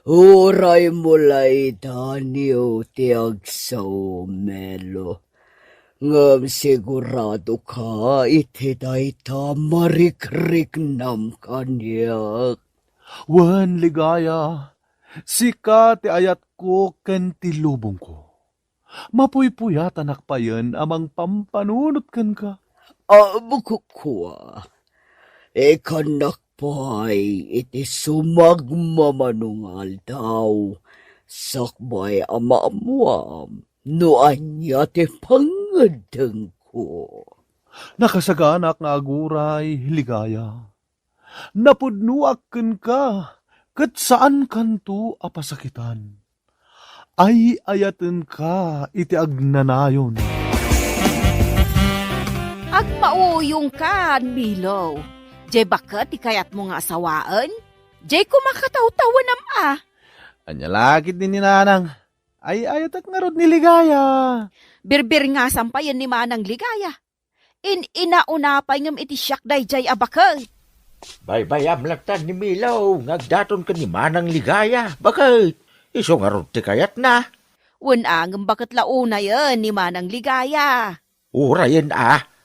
Huray mulay taniw tiag sa melo. Ngam sigurado ka iti dayta marikrik nam kanyak. Wan ligaya, sika ti ayat ko ken ti lubong ko. Mapuypuyat anak pa yan amang pampanunot ken ka. Bukukwa, ikanak pa'y iti sumagmamanungal daw. Sakbay amamuam, no anya ti pangadeng ko. Nakasaganak nga aguray, ligaya. Napudnuak ken ka, ket saan kanto apasakitan. Ay ayaten ka iti agnanayon. Agmauyong ka, Milaw. Jay bakit ikayat mo nga asawaan? Jay kumakataw-tawa nam Anya lagit din ni nanang. Ay ayatak nga rod ni ligaya. Birbir nga sampayan ni Manang Ligaya. Inaunapay ngam iti siyak day jay abakal. Baybayam lagtan ni Milaw, ngagdaton ka ni Manang Ligaya. Bakit? Iso nga rod ti kayat na. Ngam bakit launa yan ni Manang Ligaya. Urayan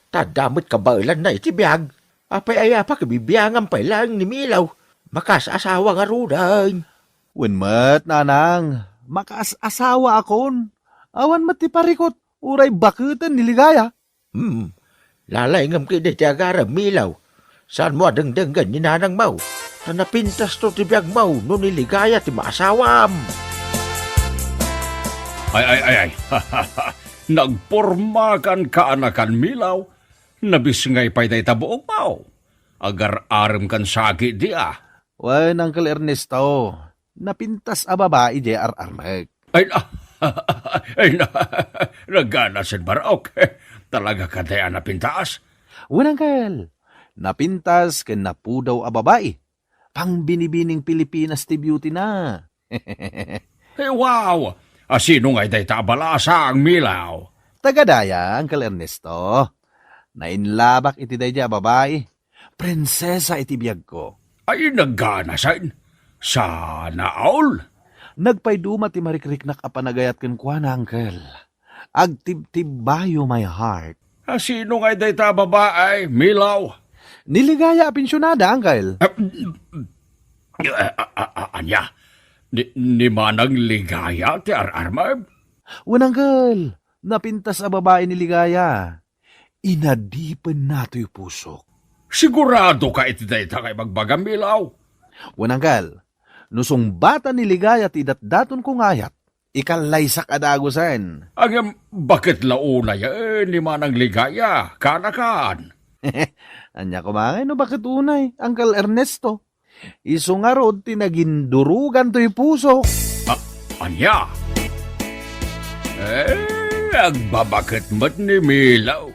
tadamit kabailan na iti biyag. Apay ay pa kabibiyangan pa lang ni Milaw. Makas asawa nga ruday. Wenmat nanang, makas-asawa akon. Awan mati parikot, uray bakutan ni ligaya. Lalay ngam kini ti agara Milaw. Saan mo adengdenggan ni nanang mau? Na napintas to ti biyag mau no ni Ligaya ti maasawam. Ay. Nagpormakan kaanakan Milaw. Nabisngay pa'y day tabuong mau. Agar-aram kan sakit di Wen, Uncle Ernesto, napintas a babae di ararmek. Naganasin baraok. Talaga ka tayo napintaas. Wen, Uncle, napintas ken napudaw a babae. Pang binibining Pilipinas ti beauty na. Wow! Sino nga'y day tabalasa ang Milaw? Tagadaya, Uncle Ernesto. Nainlabak iti dayja babae. Prinsesa iti biyag ko. Ay nagganasan. Sana all. Nagpayduma ti marikriknak a panagayat ken kuana, Uncle. Agtibtibayo my heart. Sino nga'y day tababaay, Milaw? Niligaya a pensyonada, Uncle. Anya? Ni Manang Ligaya ti ararmab? Wen, Uncle, napintas a babae ni Ligaya. Inadipen nato'y pusok. Sigurado ka iti day ta kay magbaga, Milaw? Wen, Uncle, nusong bata ni Ligaya ti datdaton kong ayat, ikalaysak adagosan. Bakit launa yan ni Manang Ligaya? Kanakan? Anya kumangay no bakit unay, Uncle Ernesto. Iso nga rod tinagindurugan to'y pusok. Anya? Agbabakit mo't ni Milaw.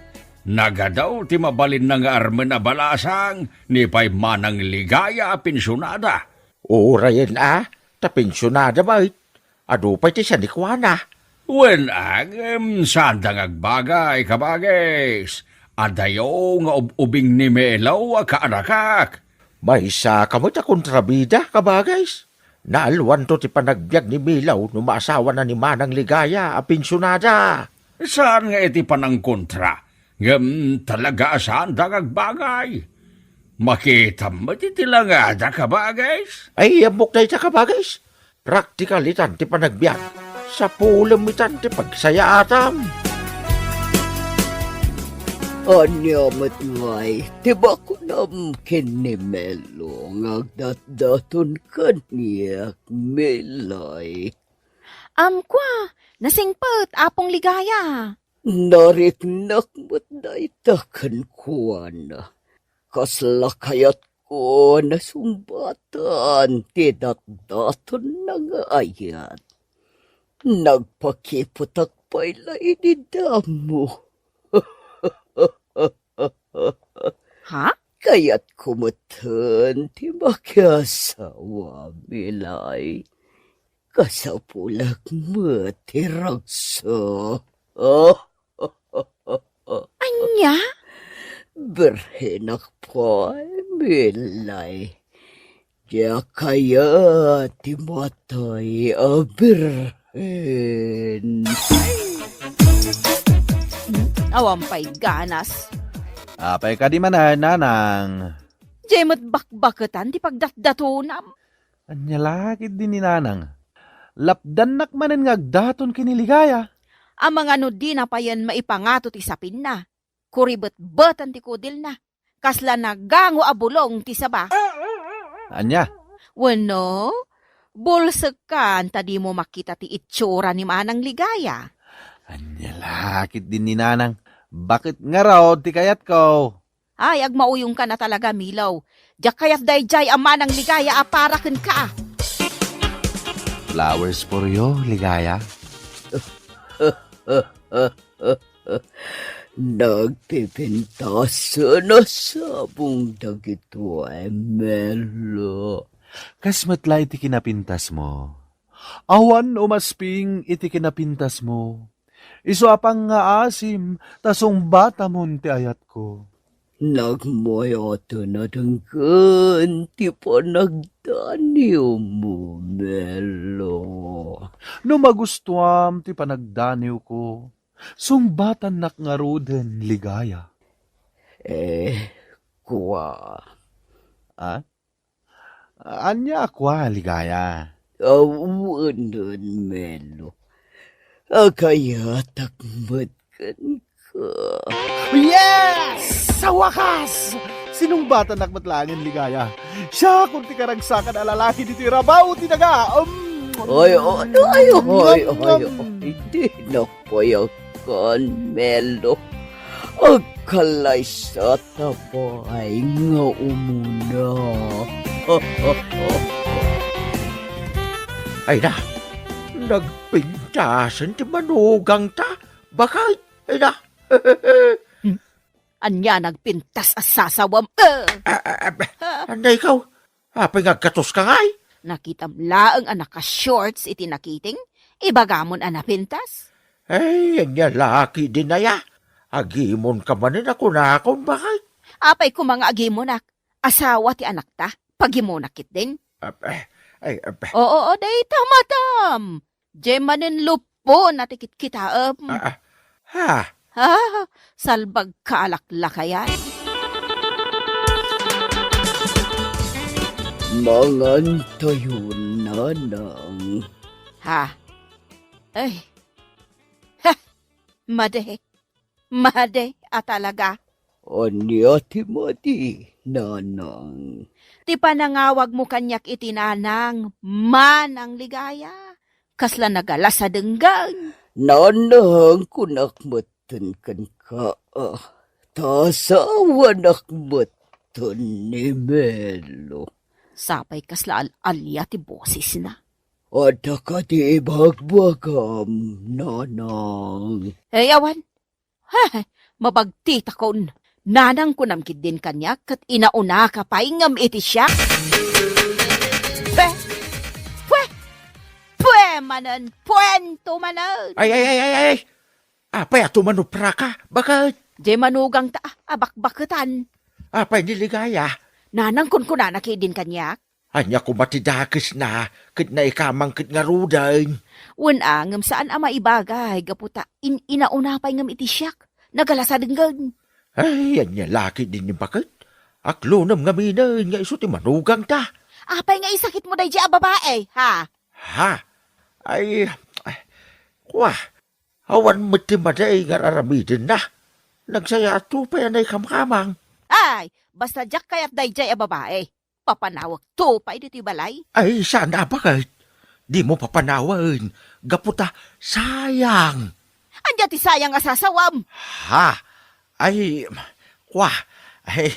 Nagadaw ti mabalin na nga armen na balasang ni pa'y Manang Ligaya pensyonada. Urayan tapensyonada ba? Ado pa'y ti siya ni Kuana. Wen sandang agbagay kabagis. Adayo nga ubing ni Milaw kaarakak. May isa kamot a kontrabida kabagays. Naalwan to ti panagbiag ni Milaw no maasawa na ni Manang Ligaya a pensyonada. Saan nga iti panang kontra? Talaga saan dagagbagay? Makita mo ti langada kabagays? Ay, amok na ita kabagays. Praktikal itan ti panagbiag. Sa pulam itan ti pagsaya atam. Anya matngay, tiba ko nam kinimelo, ngagdat-daton kaniyak milay. Kwa, nasingpet, apong Ligaya. Nariknak mo't na itakan kuana. Kasla kayat ko na sumbatan, tidat-daton na nga ayat. Nagpakiputak pa'y lay ni damo. Ha? Kaya't kumatan ti makyasawa milay. Kasapulag mo ti ragso. Anya? Berhenak po milay. Diya kaya ti matay a birhen. Awampay ganas. Apay ka di man nanang. Jay bakbaketan ti pagdatdatunam. Anya lakid din ni nanang. Lapdan nakmanen ngagdaton kiniligaya. Ang mga no di na pa yan maipangato ti sapin na. Kuribet-betan ti kudil na. Kasla nagango abulong ti saba. Anya, Wano, bulsekan tadi mo makita ti itsura ni Manang Ligaya. anya lakid din ni nanang. Bakit nga raw ti kayat ko? Ay, agmauyong ka na talaga, Milaw. Diyak kayat dayjay ang Manang Ligaya aparaken ka. Flowers for you, ligaya. Nagpipintasan na sabong dagito ay Melo. Kasmatla iti kinapintas mo. Awan umasping iti kinapintas mo. Isu apang nga asim, tasong bata mon ti ayat ko. Nagmoyoto na danggan, ti pa nagdaniw mo, Melo. No magustuam ti panagdaniw ko. Sungbatan nakngaruden ligaya. Kwa. Ah? Anya akwa ligaya. Awanan, Melo. Kaya takmatkan ka. Yes! Sa wakas! Sinungbatan nakmatlangin ligaya. Siya kung ti karagsakan alalaki dito irabaw ti daga. Ay, hindi na payakan, Melo. Agkalay sa tapay nga umuna. Ay na, nagpintasan ti manugang ta. Bakit? Ay na. Anya nagpintas asasawam. Anday ikaw? Apay ngagkatos ka ngay? Nakitam laang anak ka shorts iti nakiting. Ibagamon anapintas. Ay, yan niya laki din na ya. Agimon ka manin ako na akong bakit? Apay ko mga agimonak. Asawa ti anak ta. Pagimonakit din. Oo, day tamatam. Jemanen lupo natikit kita. Ha? Salbag kaalaklakayan. Mangan tayo nanang. Ha? Ay. Ha! Made. Talaga. Anya ti madi, nanang. Ti panangawag mo kanyak itinanang Manang Ligaya. Kasla nagala sa denggang. Nanang kunakmatan kan ka. Tasawa nakmatan ni Melo. Sapay kasla alya ti boses na. Ada ka ti bagbagam, nanang. Awan. Ha, mabagti takon. Nanang kunamkid din kanyak kat inauna ka pa ingam iti siya. Pwe manan, puwento manan. Ay. Apay ato manupra ka. Bakit? Di manugang ta, abakbaketan. Apay niligaya. Nanang kun kunanaki din kanyak. Anya ko matidakis na. Kit na ikamang kit nga ruday. Wanangam saan ama ibagay, gaputa, inauna pa ingam iti siyak. Nagalasadenggan. Ay, yan niya laki din yung bakit. Aklo nam nga minay nga iso ti manugang ta. Apay nga isakit mo day di babae, ha? Ha? Ay, kwa. Awan mo ti maday nga raramidin na. Nagsaya to pa yan ay kamkamang. Ay, basta jak kayat day di babae. Papanawag to pa iti balay. Ay, sana bakit? Di mo papanawan. Gaputa, sayang. Anya ti sayang asasawam. Ha? Ay, kwa. Ay,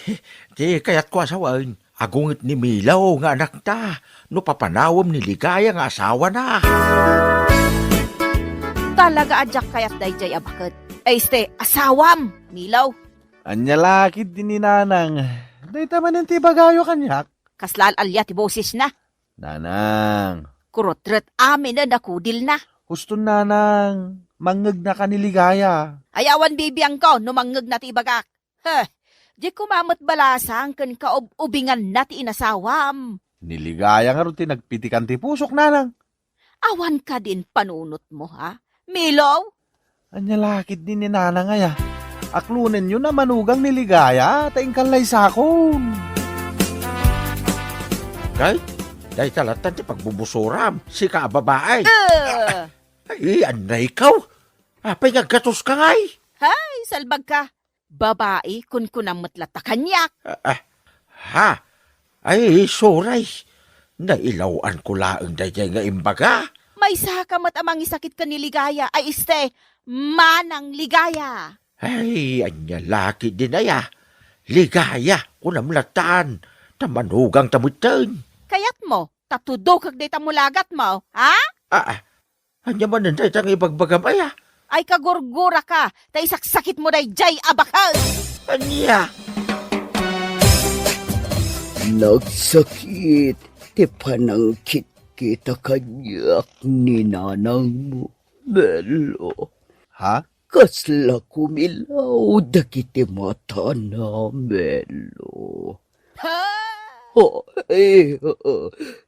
di kayat kwa sawan. Agungit ni Milaw nga anak ta. No papanawam ni Ligaya nga asawa na. Talaga adyak kayat day di abaket. Ay ste, asawam, Milaw. Anya lakid din ni nanang. Day taman ti bagayo kanyak. Kaslal alya ti boses na. Nanang. Kurotret amin na nakudil na. Gusto nanang. Mangag na kaniligaya. Ayawan bibiyang ko, numangag na ti bagak. Di kumamot balasang kan kaubingan na ti inasawam. Niligaya nga ron ti nagpitikan ti pusok nanang. Awan ka din panunot mo, ha? Milaw? Anya lakit din ni nanang ya. Aklunen yun na manugang niligaya, taing kalay sakon. Kay, dahil talatan ti pagbubusuram, si kababae. Ay, anay ikaw. Apay nga gatos ka ngay. Hay, salbag ka. Babae, kun kunang matlata kanyak. Ha? Ay, soray. Nailawan ko laang dayay nga imbaga. May sakamat amang isakit ka ni ligaya. Ay iste, manang ligaya. Ay, anya laki din aya. Ligaya, kunam latan. Tamanugang tamutan. Kayat mo, tatudo kag day tamulagat mo, ha? Anya man nanday tang ibagbagam aya. Ay kagurgura ka, tay saksakit mo day jay abakal. Anya? Nagsakit, ti panangkit kita kanyak ni nanang mo, Melo. Ha? Kasla kumilaw, dakiti mata na, Melo. Ha?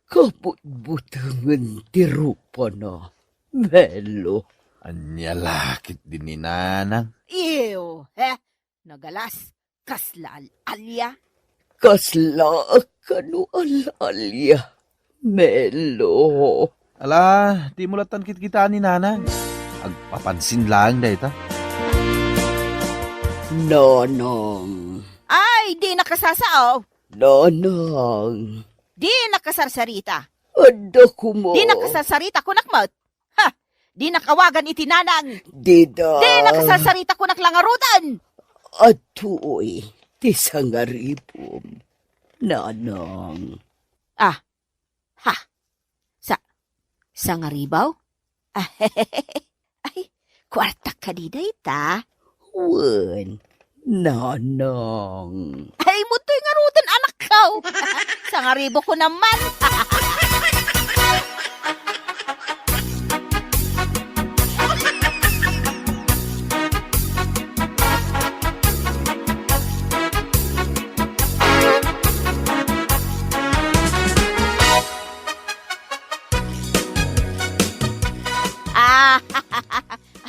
Kaput-butangan ti rupa na, Melo. Anya lakit din ni nanang. Ew, nagalas, kasla alya. Kasla kanu alalya, Melo. Ala, di mulatan kita ni nanang. Agpapansin lang da ita. Nanang, Ay, di nakasasao. nanang, Di nakasarsarita. ada ko mo. Di nakasarsarita kunakmat. Ha, di nakawagan itinanang. Dida. Di nakasarsarita kunaklangarutan. Atoy, ti sangaripom, nanang. Sangaribaw? Ay, kwarta ka di dayta. Wen, nanang. Ay, mutoy ngarutan anak kaw. Sangaribo ko naman.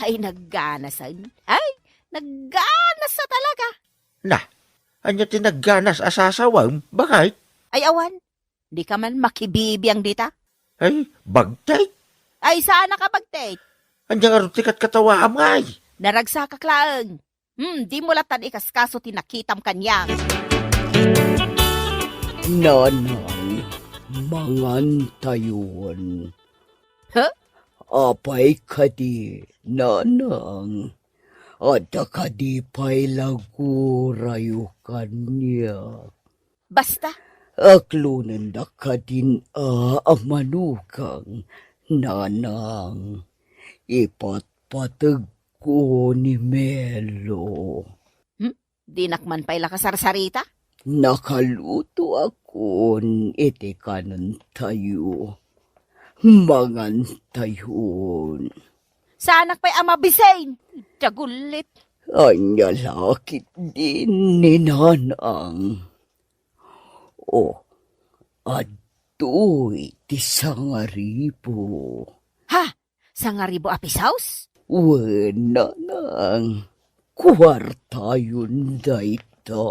Ay, nagganasan. Ay, nagganas sa talaga. Na, anya tinagganas asasawam, bakit? Ay, awan, di ka man makibibiyang dita. Ay, bagtay. Ay, sana ka bagtay. Anya nga rutikat katawa amay. Naragsa ka klaang. Di mo latan ikaskaso tinakitam kanyang. Nanang, mangantayon. Huh? Apay kadi, nanang. Ada kadi pay lagurayo kanya. Basta, Aklunan da kadin amanukang, nanang. Ipatpatag ko ni Melo. di nakman pa'y lakasarsarita. Nakaluto akon iti kanan tayo. Mangan tayon. Sa anak pa'y amabisain. Dagulit. Anya lakit din ni nanang. O, adoy ti sangaribo. Ha? Sangaribo apis house? Wen nanang, kwarta yun dayta.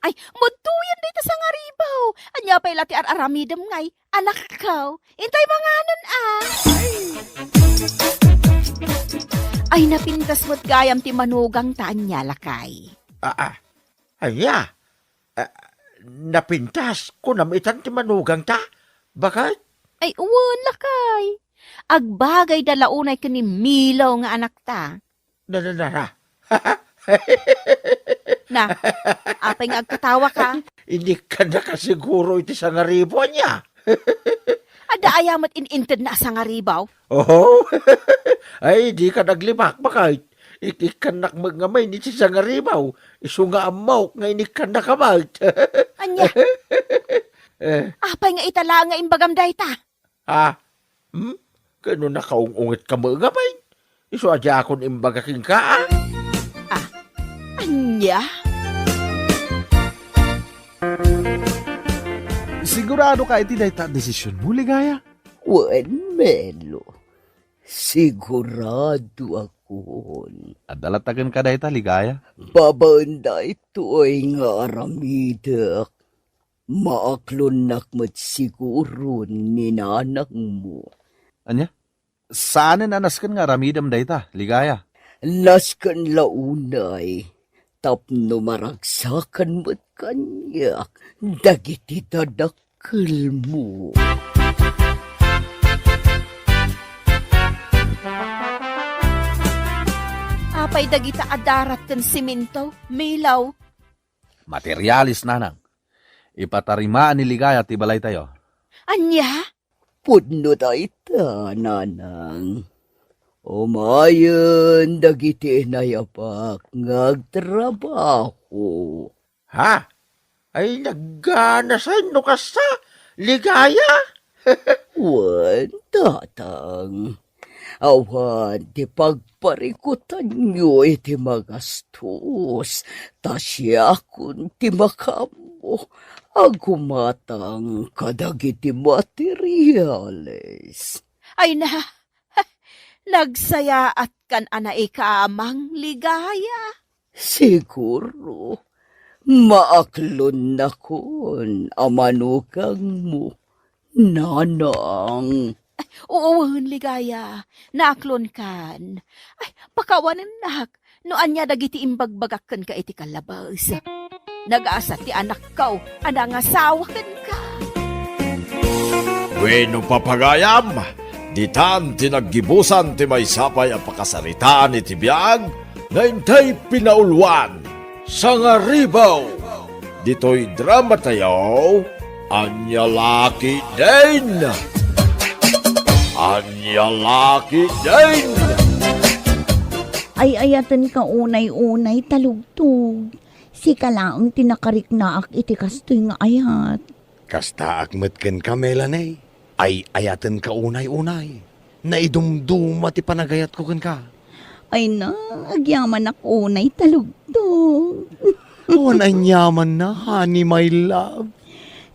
Ay, mutuyan dito sa ngaribaw. Anya pa'y lati aramidam ngay. Anak kaw. Intay manganan Ay, napintas mo't gayam ti manugang taan niya lakay. Anya, napintas ko namitan ti manugang ta. Bakit? Ay, uwan lakay. Agbagay dalaunay ka ni Milaw nga anak ta. Na, apay nga agkatawa ka. Hindi ka na kasiguro iti sangaribo niya. Ada ayamat ininted na sa ngaribaw. Oh, ay di ka naglibak. Bakit? Ikikanak magamay ni si sangaribaw. Isu nga amaw nga inikan kamay. Anya, apay nga itala nga imbagam dayta. Ha? Kano nakaungungit ka magamay? Isu aja akon imbagaking ka. Anya? Sigurado ka iti dayta desisyon mo, Ligaya? Wen Melo. Sigurado akon. Adalatagan ka dayta, Ligaya? Babanda ito ay nga aramidak. Maaklonak mo't siguro ni nanang mo. Anya? Saan nanaskan nga ramidam dayta, Ligaya? Naskan launay. Tapno maragsakan mo't kanyak. Dagiti tadakkel mo. Apay dagita adarat ken simento, milaw. Materialis, nanang. Ipatarimaan ni Ligaya ti balay tayo. Anya? Pudno dayta, nanang. Umayon dagiti nayapak ngagtrabaho. Ha? Ay nagganasan no kasta, Ligaya? Wan, tatang. Awan, di pagparikutan nyo iti magastos. Tasyakon ti makamo. Agumatang kadagiti materials. Ay na, nagsayaat kan ana ikamang Ligaya. Siguro, maaklon na kon amanukang mo, nanang. Oo, Ligaya, naaklon kan. Ay, pakawanan nak, no anya dagiti imbagbagakan ka iti kalabas. Nag-asa ti anak kaw, anang asawakan ka. Bueno papagayam, ditan tinaggibusan ti may sapay a pakasaritaan iti biyag, naintay pinaulwan, sa ngaribaw. Dito'y drama tayo, anya laki din. Anya laki din. Ay ayatan ka unay-unay talugtog. Si kalaang tinakarik na ak iti kastoy nga ayat. Kasta akmetken ka, Melanie. Ay ayatan ka unay-unay. Naidumduma ti panagayat ko ken ka. Ay na, agyaman ak unay talugtog. Awan anyaman na, honey, my love.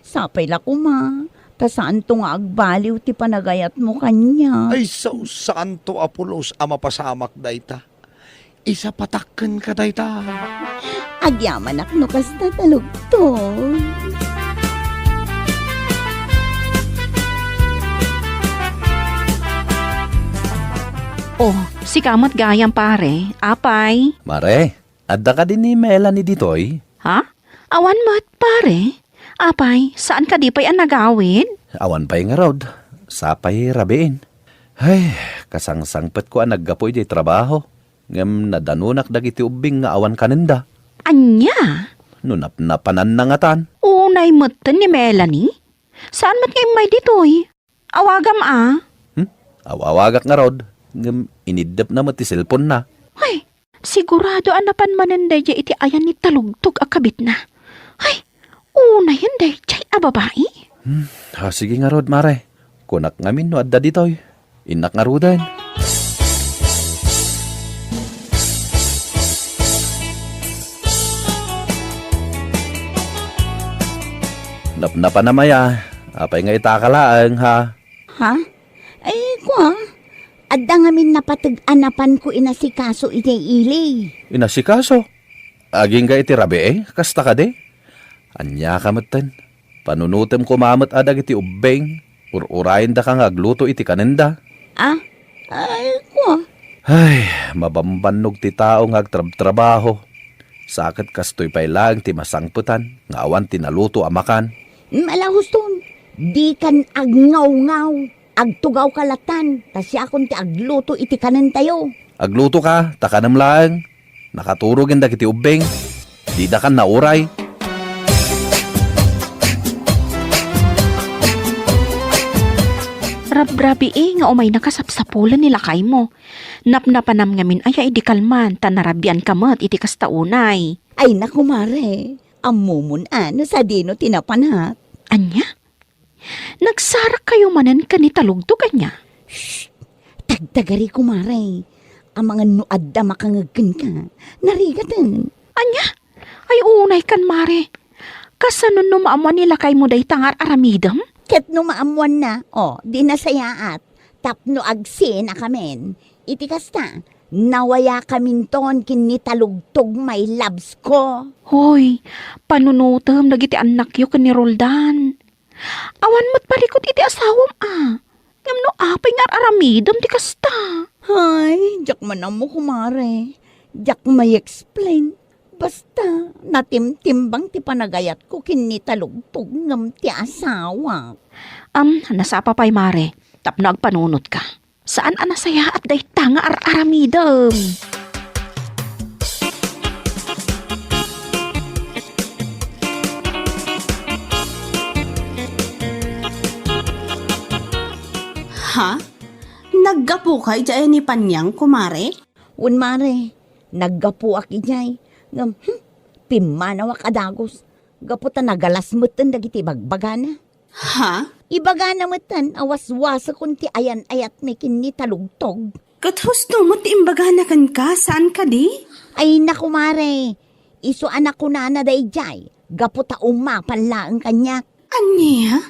Sapay la kuma. Ta saan to nga agbaliw ti panagayat mo kanya. Ay so santo Apolos ama pasamak dayta. Isa patakken ka dayta. Agyaman ak no kasta talugtog. Oh, si kamot gayang pare, apay. Mare, adda ka din ni Melanie ditoy? Ha? Awan mat pare. Apay, saan ka di pa'y ang nagawin? Awan pa'y nga rod. Sapay rabiin. Ay, kasangsangpet ko ang naggapoy di trabaho. Ngam nadanunak dagiti ubing nga awan kanenda. Anya? Nunap-napanan na nga tan. Unay matan ni Melanie? Saan mat ngayon may ditoy? Awagam Awawagak nga rod. Ngam inidap na mati cellphone na. Ay, sigurado anapan mananday di iti ayan ni talugtog akabit na. Ay, unay hindi chay babae. Sige nga rod, mare. Kunak ngamin no adda ditoy. Inak nga rodan. Napnapa na maya. Apay nga itakalaang ha. Ha? Ay kwa. Adda ngamin napatag-anapan ko inasikaso iti ili. Inasikaso. Aging ga iti rabi kasta ka de. Anya kamatan. Panunutem ko mamat adag iti ubeng. Ururayin da kang agluto iti kanenda. Ah? Ay kwa. Ay, mabambanog ti tao nga agtrab-trabaho. Sakit kastoy pay lang ti masangputan. Nga awan tinaluto amakan. Malahuston. Di kan agngaw-ngaw. Agtugaw kalatan. Tasya akong ti agluto iti kanen tayo. Agluto ka, takanam lang. Nakaturog ang dagiti ubeng. Di da kan nauray. Rab-rabi nga umay nakasapsapulan nila kay mo. Napnapanam ngamin ay di kalman, tanarabian kamat iti kastaunay. Ay naku mare. Amumun sa dino tinapanhat. Anya? Nagsarak kayo manan ka ni talugtog anya? Tagtagari ko mare. Ang mga nuad da makangagkan ka. Narigatan. Anya? Ay unay kan mare. Kasano no maamuan nila kay mo day tangar aramidam? Ket no maamuan na, di nasayaat. Tapno agsi na kamen. Iti kasta, nawaya kamin ton kinitalugtog may labs ko. Hoy, panunutom dagiti anak yo ken ni Roldan. Awan mo't palikot iti asawam Ngam no apay nga aramidam ti kasta. Hay, jak man mo kumare. Jak may explain. Basta, natimtimbang ti panagayat ko kinitalugtog ngam ti asawa. Nasapa pa'y mare, tapno agpanunot ka. Saan anasaya at day tanga aramidam? Ha? Naggapo kay dyan ni Panyang, kumare? Un mare, naggapu aki jay. Ngam, pimanawa kadagos. Gaputa nagalasmutan dagiti bagbagana. Ha? Ibagana matan, awas-wasa kunti ayan-ayat may kinitalugtog. Kathusto mo ti imbagana kan ka, saan ka di? Ay naku mare, iso anak ko na day jay. Gaputa umapanla ang kanyak. Anya?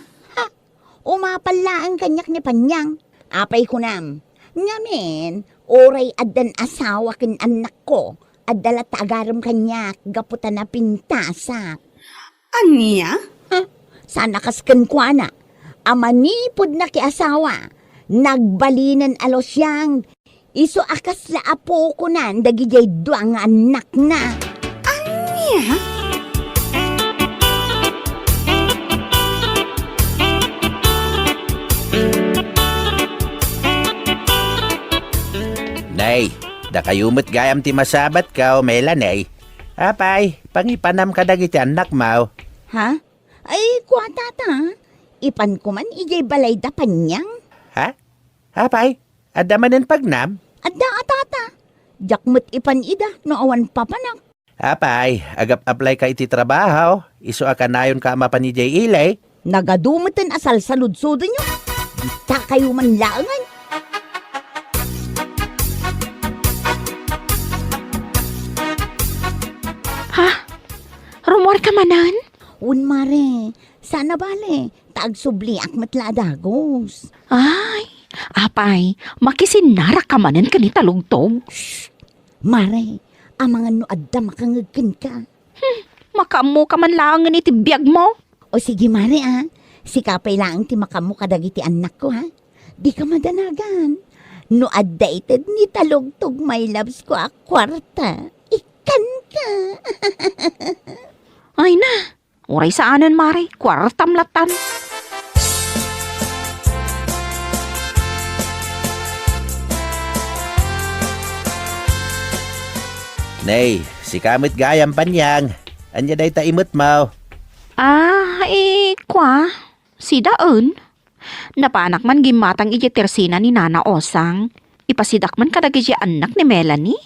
Umapanla ang kanyak ni Panyang. Apay ko nam. Ngamen, oray adan asawa kin anak ko. Adala tagaram kanyak, gaputa na pintasak. Anya? Sana kasken kwa na. Amanipod na ki asawa. Nagbalinan alos yang. Iso akas la apo ko nan, dagijay duang anak na. Anya? Nay, da kayumot gayam ti masabat ka o Melanay. Apay, pangipanam ka dagiti anak mau. Ha? Ay, kwa tata. Ipan ko man ijay balay da Panyang. Ha? Apay, adamanen pagnam? Adda atata. Jakmut ipan ida, no awan papanak. Apay, agap-apply ka iti trabaho. Iso akanayon ka mapanijay ilay. Nagadumutin asal sa ludsodo nyo. Dita kayo man laangan. Ha? Rumor ka manan? Un mare, sana bale, tagsubli akmat ladagos. Ay, apay, makisinarak ka manan kanitalugtog. Mare, amangan no adda makangagkin ka. Makamu ka man lang iti biyag mo. O sige mare sikapay lang ti makamu kadagiti anak ko Di ka madanagan. No addated ni talugtog my loves ko kwarta. Ikan ka. Ay na, uray saanan mare, kwartam latan. Nay, si kamit gayam Panyang. Anya day ta imot mau. Kwa, si Daon. Napanak man gimatang iji tersina ni Nana Osang. Ipasidak man kadagiji anak ni Melanie.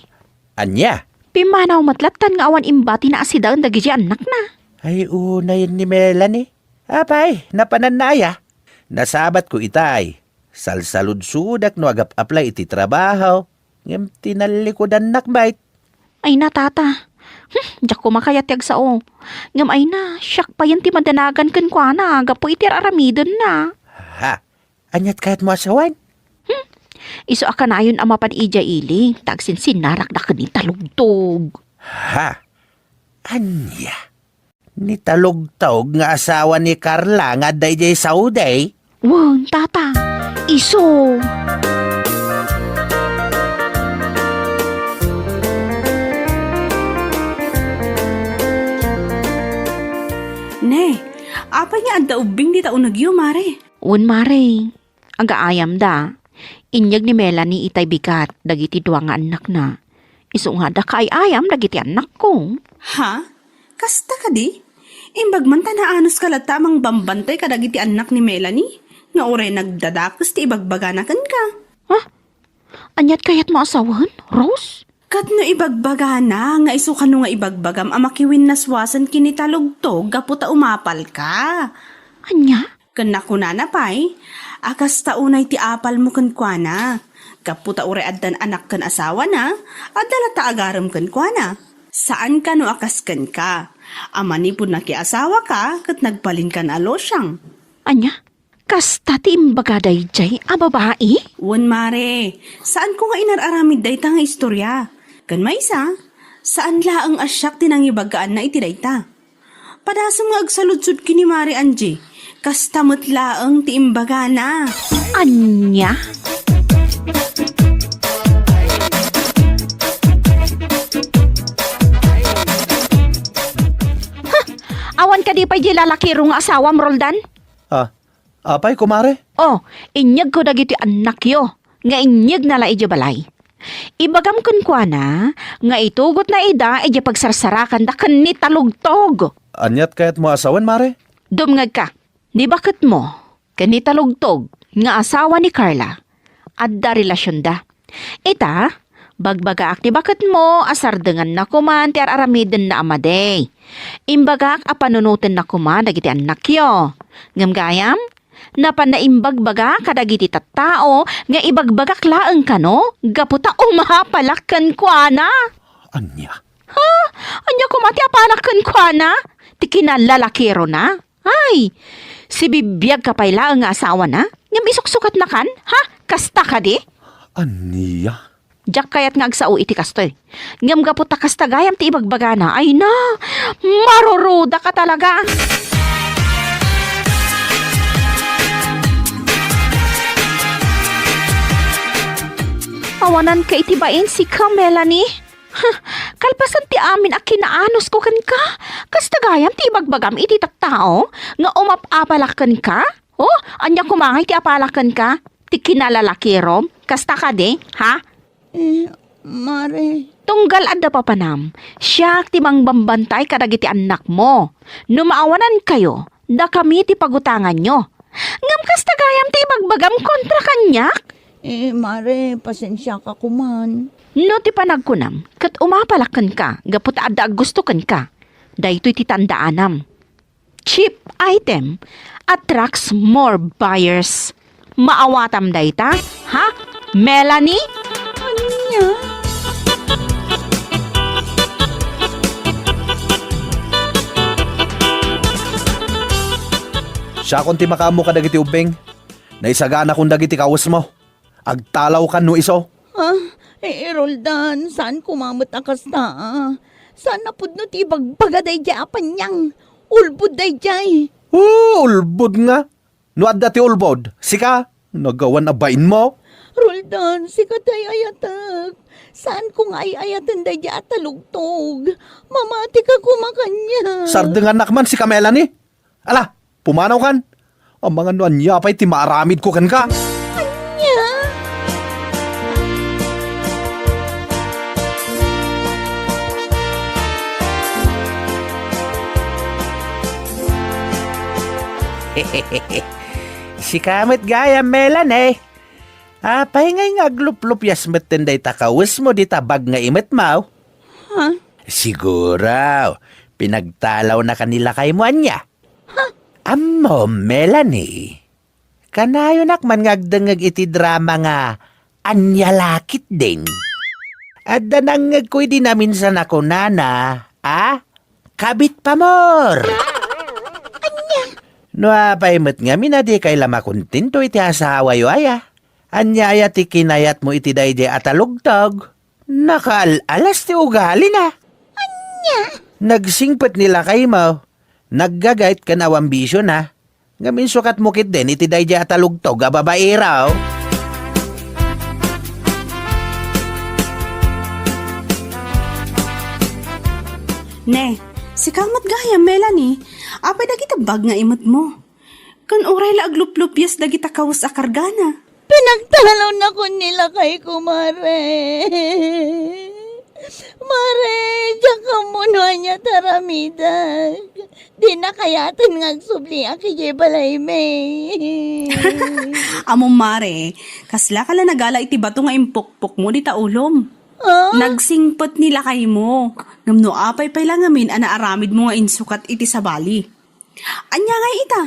Anya? Pimanaw matlatan nga awan imbati na si Daon dagiji anak na. Ay, unay ni Melanie. Apay, napananaya. Nasabat ko itay. Salsalud-sudak no agap-apply iti trabaho. Ngem tinalikodan nakbait. Ay na, tata. Diyak ko makayatiyag sao. Ngam ay na, siyak pa yan ti madanagan kan kwa na. Gapo iti aramidon na. Ha? Anyat kahit mo asawan? Iso aka na ayon ama pan ija ili. Tagsin sinarak na kanitalugtog. Ha? Anya? Nitalugtog nga asawa ni Carla nga dayjay sauday? Wan, tata. Iso. Ne, apa niya adda ubing di taon nagyo, mare? Wan, mare. Agaayam da. Inyag ni Melanie itay bigat. Dagiti duwa nga anak na. Iso nga da kay ayam dagiti anak ko. Ha? Kasta ka di? Imbag man tanaanos ka tamang bambantay ka dagiti anak ni Melanie? Nga oray nagdadakas ti ibagbaganakan ka. Anyat kayat mo asawan, Rose? Kat no ibagbagana, nga iso ka no nga ibagbagam amakiwin naswasan kinitalugtog, gaputa umapal ka. Anya? Kan nakunana pa'y, akas taunay ti apal mo kan kuana. Kaputa ure addan anak kan asawa na, adala ta agaram kan kuana. Saan ka no akas kan ka? Amani po nakiasawa ka kat nagbalin ka na losyang. Anya? Kasta ti imbaga dayjay a babae? Wan mare, saan ko nga inararamid day ta nga istorya? Kan maysa, saan laang asyak tinangibagaan na iti dayta? Padasam nga agsaludsud kini Mare Angie, kastamot laang ti imbaga na. Anya? Awan ka di pa di lalaki rong asawam, Roldan? Apay, kumare? Oh, inyag ko dagiti anak yo, nga inyag nala iti balay. Ibagam kun kwa na, nga itugot na ida, iti pagsarsarakan da kan ni talugtog. Anyat kayat mo asawan, mare? Dumngag ka, ni bakit mo, kan ni talugtog, nga asawa ni Carla, adda relasyon da. Ita, bagbagaak ni bakit mo, asardengan na kuman, ti aramiden na amaday. Imbagak apanunutin na kuman, dagiti anak yo. Ngamgayam, napanaimbagbaga kadagiti tattao nga ibagbagak laeng kano gaputa umahapalakan kuana. Anya? Anya kumati apalakan kuana? Ti kinalalakiro na? Ay, si bibiyag kapay laeng nga asawa na? Ngam isuksukat na kan? Ha? Kasta ka di? Anya? Diyak kayat nga agsao iti kastoy. Ngam gaputa kasta gayam ti ibagbaga na. Ay na, maruruda ka talaga. Awanan ka itibain si ka, Melanie. Kalpasan ti amin a kinaanos ko kan ka. Kastagayam ti ibagbagam iti tattao nga umapapalakan ka. Oh, anya kumangay ti apalakan ka. Ti kinalalakirom. Kasta ka de, ha? Mare. Tunggal adda papanam. Siya ti mangbambantay kadagiti anak mo. Numaawanan kayo, da kami ti pagutangan nyo. Ngam kastagayam ti ibagbagam kontra kanyak. Mare, pasensya ka kuman. No ti panagkunam, kat umapalakan ka, gapot adda gustukan ka. Daytoy ti tandaanam. Cheap item attracts more buyers. Maawatam dayta, ha? Melanie? Anya? Siya kung ti makamo ka dagiti ubeng. Naisagana kung dagiti kawas mo. Agtalaw ka no iso. Roldan, saan kumamot akasta? Saan napudno ti bagbaga day jay apanyang? Ulbud day jay. Ulbod nga. No adda ti ulbod. Sika, nagawan na bain mo. Roldan, sikat ay ayatag. Saan ko nga ay ayatan day jay at talugtog? Mamati ka kumakanya. Sardengan nakman si Melanie. Ala, pumanaw kan. Ang mga nuanya pa'y ti maaramid ko kan ka. Anya? Si kamit gaya Melanie. Apay ngay nga aglup-lupyas metenday takawis mo di tabag nga imet mau. Ha? Siguro, pinagtalaw na kanila kay mo anya. Amo, Melanie. Kanayo nakman ngagdangag iti drama nga anya lakit din. At danangag ko'y di namin sa nakunana, kabit pa more. No apay met nga minadi kay lama kontinto iti asawa yo aya. Anya aya ti kinayat mo iti dayjay atalugtog. Nakaalas ti ugali na. Anya? Nagsingpet nila kay mo. Naggagait ka na ambisyon ha. Ngamin sukat mo kit din iti dayjay atalugtog a babae raw. Ne, si kamot gaya Melanie, apay dagita bag nga imot mo. Kan oray la aglup-lupyas dagita kawas a kargana. Pinagtalaw na ko nila kay kumare. Mare, diyan ka muna niya taramidag. Di na kayatan nga agsubli aki jay balay may. Amo mare, kasla ka la nagala iti bato nga impukpok mo di taulom. Nagsingpot nila kay mo. Ngamno apay pay lang amin anaaramid mo nga insukat iti sa bali. Anya nga ita,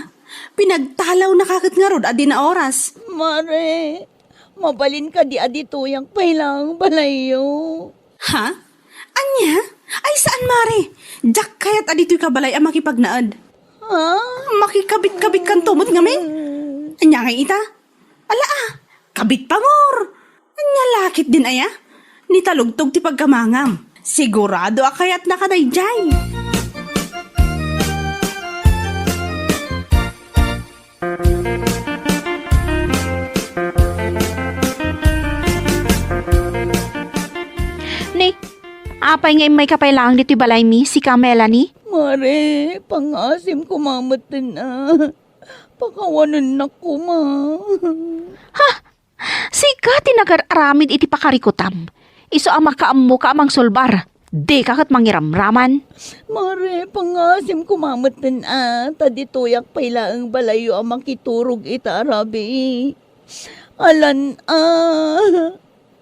pinagtalaw na kakit nga rod adi na oras. Mare, mabalin ka di adi tuyang pay lang balayo. Ha? Anya? Ay saan mare? Jak kaya't adito'y kabalay ang makipagnaad. Makikabit-kabit kan tumot ngamin. Anya nga ita? Ala kabit pa mor. Anya lakit din aya. Nitalugtog ti pagkamangam. Sigurado akayat nakadayjay. Ni, apay nga may kapailangan dito balay mi, si ka Melanie? Mare, pangasim kumamatin na. Pakawanan na ko, ma. Si ka tinagar-aramid iti pakarikutam. Iso ang makaammo ka amang sulbar. Di ka kat mangiramraman. Mare, pangasim kumamatin na. Tadituyak pailaang balayo ang makiturog ita arabi. Alan,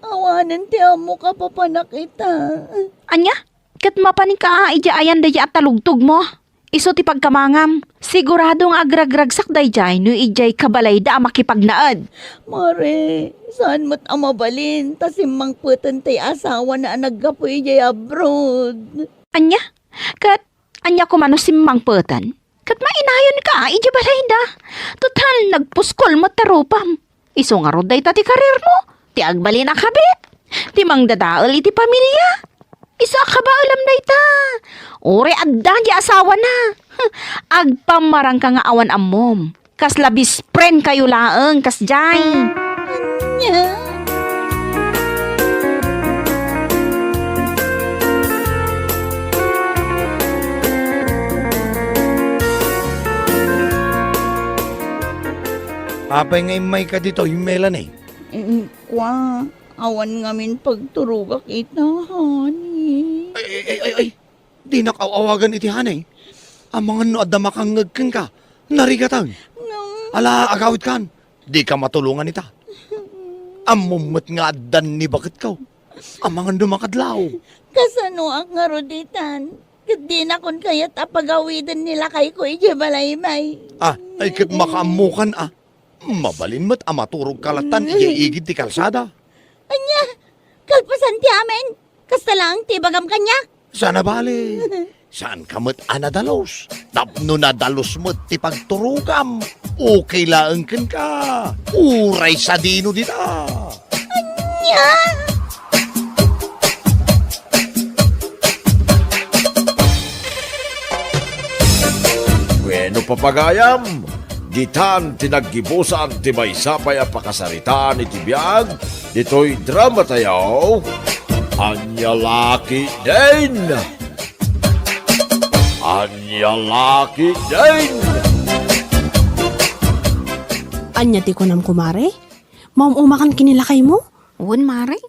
awanan ti amo ka papanak ita. Anya? Kat mapaning ka ija ayan daya at talugtog mo. Iso ti pagkamangam. Siguradong agragragsak dayjay no ijay kabalay da makipagnaad. Mare, saan mo't amabalin? Tasimang putan tay asawa na naggapoy jay abroad. Anya? Kat anya ko mano simmang petan. Kat mainayon ka ija balay da. Total nagpuskol mo tarupam. Iso nga roday ta ti karir mo. Ti agbalin ang kabit. Ti mang dadaal iti pamilya. Isa ka ba alam na ita? Ore adda di asawa na. Agpamarang ka nga awan amom. Kas labis friend kayo laeng kas jay. Nya. Apay ngay may ka dito, yung Melanie. Kwa, awan ngamin pagturugak ita, honey. Ay. Di nakawawagan iti hanay. Ang mga no adda makangagkan ka. Narigatan. Ala, agawit kan. Di ka matulungan ita. Amumot nga addan ni bakit ka. Ang mga no makadlaw. Kasano ang ngaruditan? Kadi na kun kaya't apagawidan nila kay ko ijabalaymay. Ay kat makaamukan Mabalin mo't amaturog kalatan, iigid ti kalsada. Anya, kalpasan ti amin. Kasta lang ti bagam kanya. Sana bali. Saan ka mo't anadalos? Tapno na dalos mo't ti pagturugam. Okay laang kan ka. Uray sa dino dita. Anya! Bueno, papagayam. Ditan tinaggibusan ti may sapay a pakasaritaan iti biyag. Dito'y drama tayo. Anya laki din. Anya laki din. Anya ti kunam kumare? Maumumakan kinilakay mo? Un mare,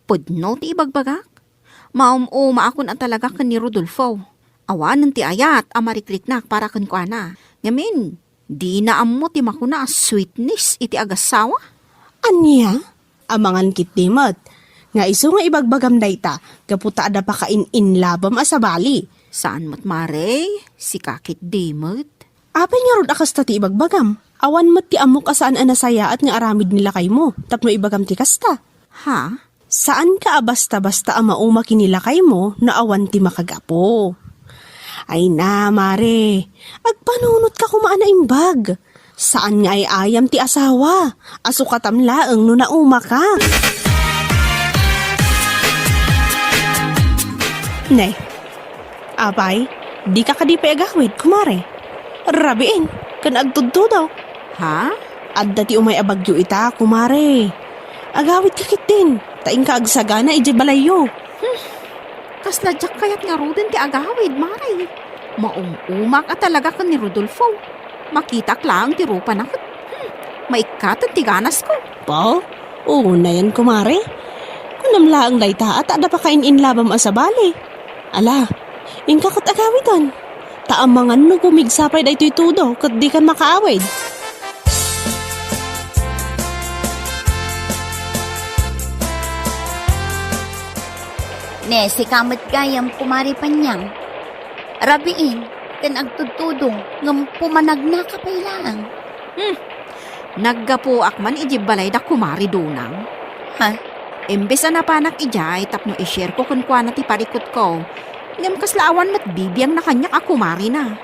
pudno ti ibagbagak. Maumuma akon ang talaga kan ni Rodolfo. Awanan ti ayat amarikliknak para kan ko ana. Ngamin, di na ammo ti makuna sweetness iti agasawa. Anya? Amangan kit dimot. Nga iso nga ibagbagam dayta, kaputa ada pa kain-in labam asabali. Saan mo't mare? Si kakit dimot. Apay nga rod akas ta ti ibagbagam. Awan mo't ti amok asaan anasaya at nga aramid nila kay mo, tapno ibagam ti kasta. Ha? Saan ka basta-basta ang mauma kinilakay mo na awan ti makagapo? Ay na, mare. Agpanunot ka kumaan na imbag. Saan nga ay ayam ti asawa? Asukatam laeng no nauma ka. Ne, apay, di ka kadipay agawid, kumare. Rabiin, kan agtudto daw. Ha? Adda ti umay abagyo ita, kumare. Agawid ka kitin, taing ka agsagana ijibalayo. Kasladyak kayat nga rodin ti agawid, mare. Maumumak at talaga ka ni Rodolfo. Makitak lang ti rupa na kat. Maikatan ti ganas ko. Pa? Oo na yan, kumare. Kunamla ang dayta at ada pa kain-in labam asabali. Ala, ingkakot agawitan. Taamangan no gumigsapay da ito'y tudo kat di kan makaawid. Ne, si kamot gayam kumari panyang. Rabiin, kan agtudtudong, ngam pumanag na kapailang. Naggapo akman ijibalay da kumari dunang. Ha? Imbes na panak ijay, tapno i-share ko kun kwa na ti parikot ko. Ngam kaslaawan mat bibiyang na kanya ako mari na.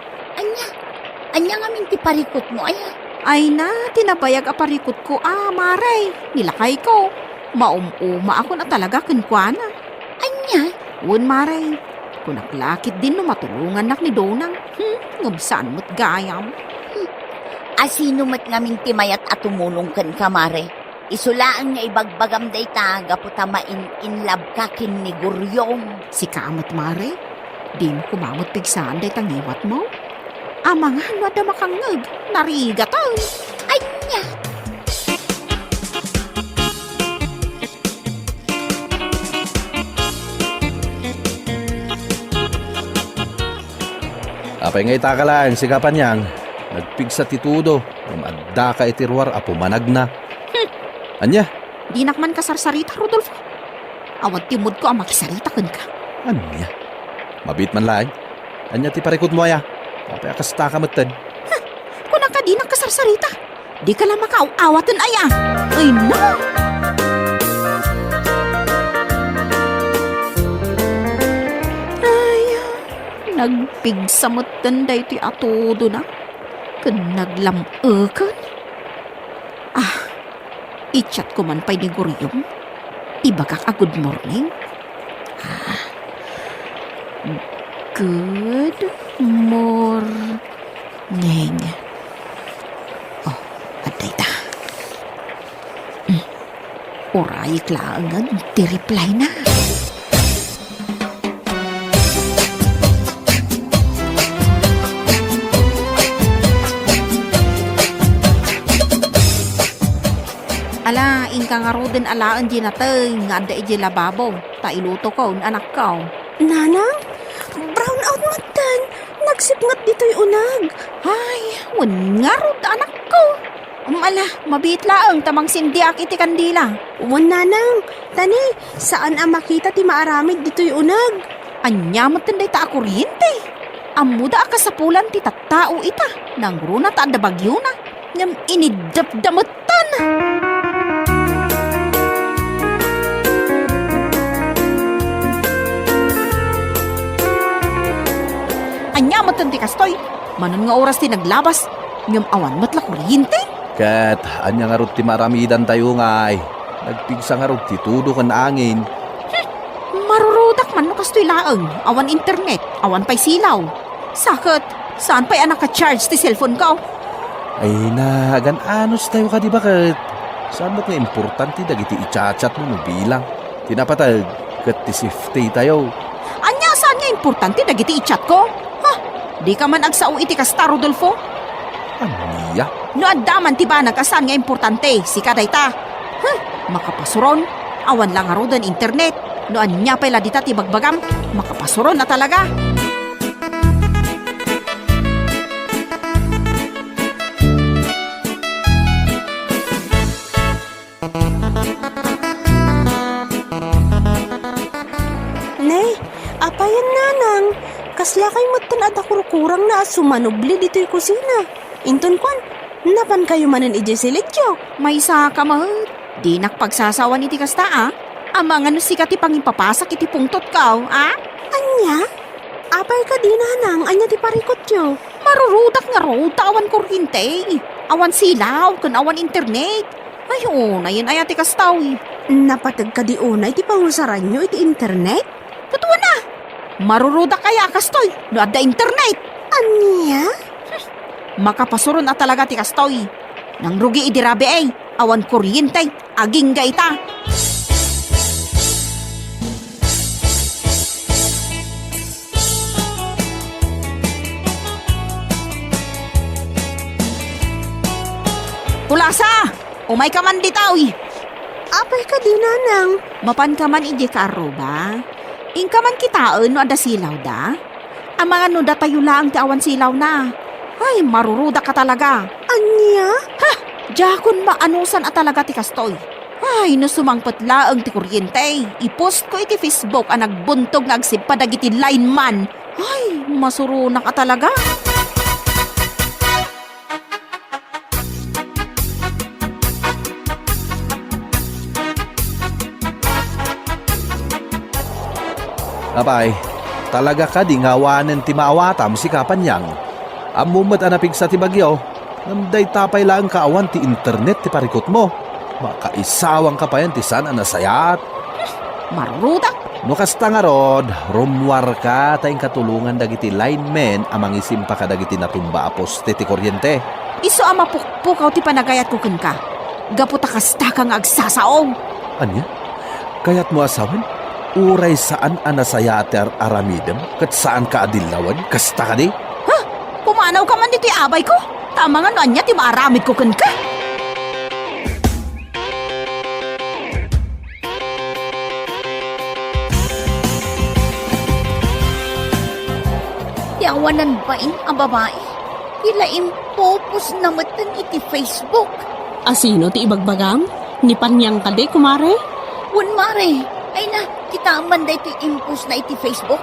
Anya nga minti parikot mo, ay. Ay na, tinabayag aparikot ko maray. Nilakay ko. Maumuma ako na talaga kunkwana. Anya? Un maray. Kunaklakit din no matulungan nak ni Donang. Ngumsaan mo't gayam. Asino mat nga minti mayat at tumulong kan kamare. Isulaan nga ibagbagam day taga putama in love ka kin ni Guryong. Si kamot mare. Di mo kumamot pigsaan day tangiwat mo. Amang hanwa da makangag. Narigatan. Anya? Apay nga ita ka lang, sigapan niyang. Nagpigsa titudo. Umadda ka itirwar, apo managna. Anya? Di nakman kasarsarita, Rodolfo. Awad timod ko ang makisarita kun ka. Anya? Mabit man lang. Anya ti parikot mo aya. Apay akasta ka matad. Kung ka di nakasarsarita, di ka lang makaaawatan aya. Ay na! Ay, nagpigsamot tanday ti atodo na. Kun naglam-ekan. I-chat ko man pa'y ni Guryong. Ibagak a good morning. Good morning. Oh, aday ta. Oray klaangan, ti-reply na. Ala, ingka nga ro din alaan di natay, nga ada iji lababo. Ta iluto ko, anak ko. Nanang, brown out matan. Nagsipngat dito'y unag. Ay, wan nga ro anak ko. Ala, mabit laang tamang sindiak iti kandila. Wan nanang, tani, saan ang makita ti maaramid dito'y unag? Anyamot tinday ta akuryente. Amuda ka sa pulan ti tattao ita. Nang runa ta da bagyo na. Ngam inidapdamutan. Anyamot ti kastoy. Manon nga oras ti naglabas. Ngam awan matla kuryente. Kat, anya nga rot ti maramidan tayo nga ay. Nagpigsa nga rot ti tudo kan angin. Marurudak man no kastoy laang. Awan internet. Awan pa'y silaw. Sakit. Saan pa'y anak ka-charge ti cellphone ko? Ay na, anos tayo ka di ba kat? Saan ba't nga importante dagiti i-chat mo no bilang? Tinapatag, kat ti safety tayo. Anya, saan nga importante dagiti i-chat ko? Ha? Di ka man agsao iti kasta, Rodolfo? Aniya? No addaman ti ba nagkasan nga importante, si kaday ta. Makapasuron, awan lang aro dan internet. No anya pala dita ti bagbagam, makapasuron na talaga. Nay, apayan nanang. Kasla kay matan at kurang na sumanubli dito'y kusina. Inton kwan, napan kayo manan ije silidyo. May isa ka mahal. Di nakpagsasawan iti kasta, Amang ano sikat ti pangipapasak iti pungtot ka, Anya? Apay ka di nanang, anya ti parikot yo. Marurudak nga ro, awan kuryente. Awan silaw, kan awan internet. Ay, na yun ay ati kastaw. Napatag ka di unay ti pangusaran nyo iti internet? Totoo na. Marurudak kaya kastoy, no adda internet. Anya? Makapasuron na talaga ti kastoy. Nang rugi idirabe awan kuryente, aging gaita. Tulasa! Umay ka man ditaw. Apay ka di nanang. Mapan ka man ije karo ba? Ingka man kitaan no ada silaw da? Ang mga no da tayo lang ti awan silaw na. Ay, maruruda ka talaga. Anya? Jakon maanusan at talaga ti kastoy. Ay, no sumangpot laang ti kuryente. I-post ko iti Facebook ang nagbuntog nga agsipadag iti lineman. Ay, masuruna ka talaga. Apay, Talaga ka di ngawanan ti maawatam si Kapanyang. Amumad anapig sa ti bagyo. Namday tapay lang kaawan ti internet ti parikot mo. Makaisawang ka pa yan ti saan anasayat. Marudak. No kasta nga rod, rumwar ka tayong katulungan dagiti linemen amang isimpa ka dagiti natumba aposte ti kuryente. Iso ama pukpukaw ti panagayat ko ka. Gaputa kasta kang agsasaong. Anya? Kaya't mo asawan? Uray saan anasayater aramidem? Kat saan ka adilawan? Kasta ka di? Ha? Pumanaw ka man dito abay ko? Tama nga no anya ti maaramid ko ka. Yawanan bain ang babae. Ila impopos na matan iti Facebook. Asino ti ibagbagam? Ni Panyang ka di, kumare? Wan mare, ay na, kita man da iti impos na iti Facebook.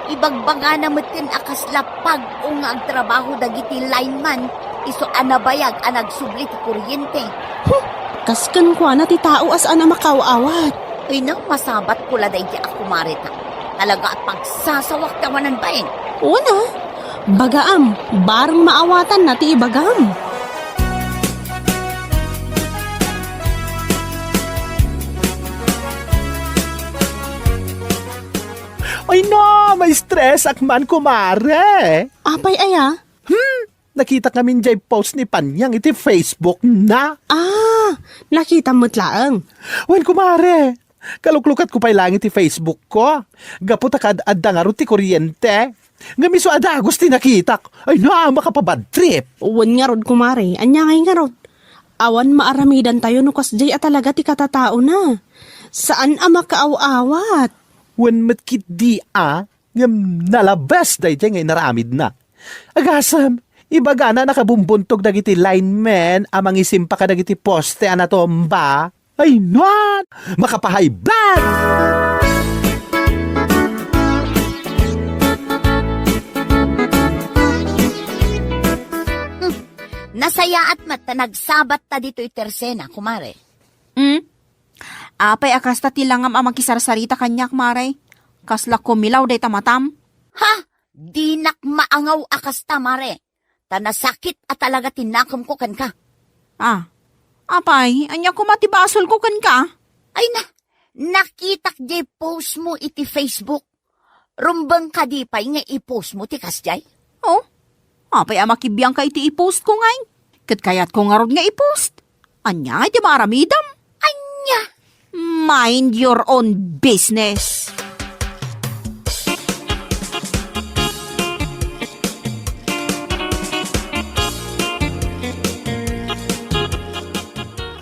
Ibagbaga na matan akas lapag o nga agtrabaho dagiti lineman. Iso anabayag anagsubli ti kuryente. Kaskan ko na ti tao as ana makaawat. Ay na, masabat ko la da iti ako marita. Talaga at pagsasawak tawanan bain. Una, bagaam, barang maawatan na ti ibagam. Ay no, may stress akman kumare. Apay aya? Nakita kami jay post ni Panyang iti Facebook na. Ah, nakita mo't laang. Wen kumare, kaluklukat ko pa'y lang iti Facebook ko. Gaputa kad adda nga ro ti kuryente. Ngamiso ada gusti nakita. Ay na, makapabad trip. Uwan nga rod, kumare, anya ngay nga rod. Awan maaramidan tayo no kasjay at talaga ti katatao na. Saan ama kaaw-awat? Wen matkit di ngam nalabas day jay ngay naramid na. Agasam, ibaga na nakabumbuntog dagiti linemen amang isimpa ka dagiti poste anatomba. Ay nuan, makapahay blood! Nasaya at mata nagsabat ta dito itersena, kumare. Apay akas ta tilangam amang kisarsarita kanyak maray. Kasla kumilaw day tamatam. Ha? Di nak maangaw akas ta, mare. Tanasakit at talaga tinakam ko kan ka. Apay, anya ko matibasol ko kan ka. Ay na, nakitak di post mo iti Facebook. Rumbang ka di pa'y nga i-post mo ti kasjay. Oh, apay amakibiyang ka iti i-post ko ngay. Kat kayat ko nga rod nga i-post. Anya, iti maramidam. Anya! Mind your own business.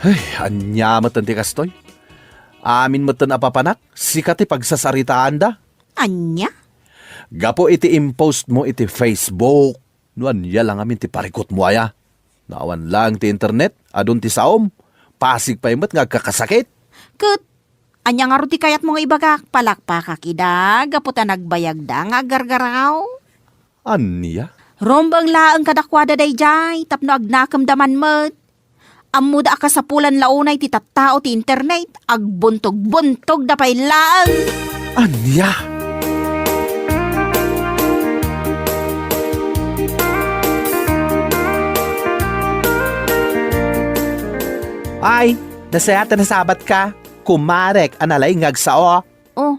Ay, anya matan ti kastoy. Amin matan apapanak, sikat ti pagsasaritaan da. Anya? Gapo iti impost mo iti Facebook. Nuan ya lang amin ti parikot mo aya. Naawan lang ti internet, adun ti saom. Pasig pa imat nga kakasakit. Kat, anya nga ro ti kayat mo nga ibagak, palakpakakida, gaputa nagbayag da nga gargaraw. Anya? Rombang laang kadakwada day jay, tapno agnakam daman mat. Amuda ka sa pulan launay ti tattao ti internet, agbuntog-buntog da pay laang. Anya? Ay, nasayata na sabat ka. Kumarek, analay ngagsao. Oh,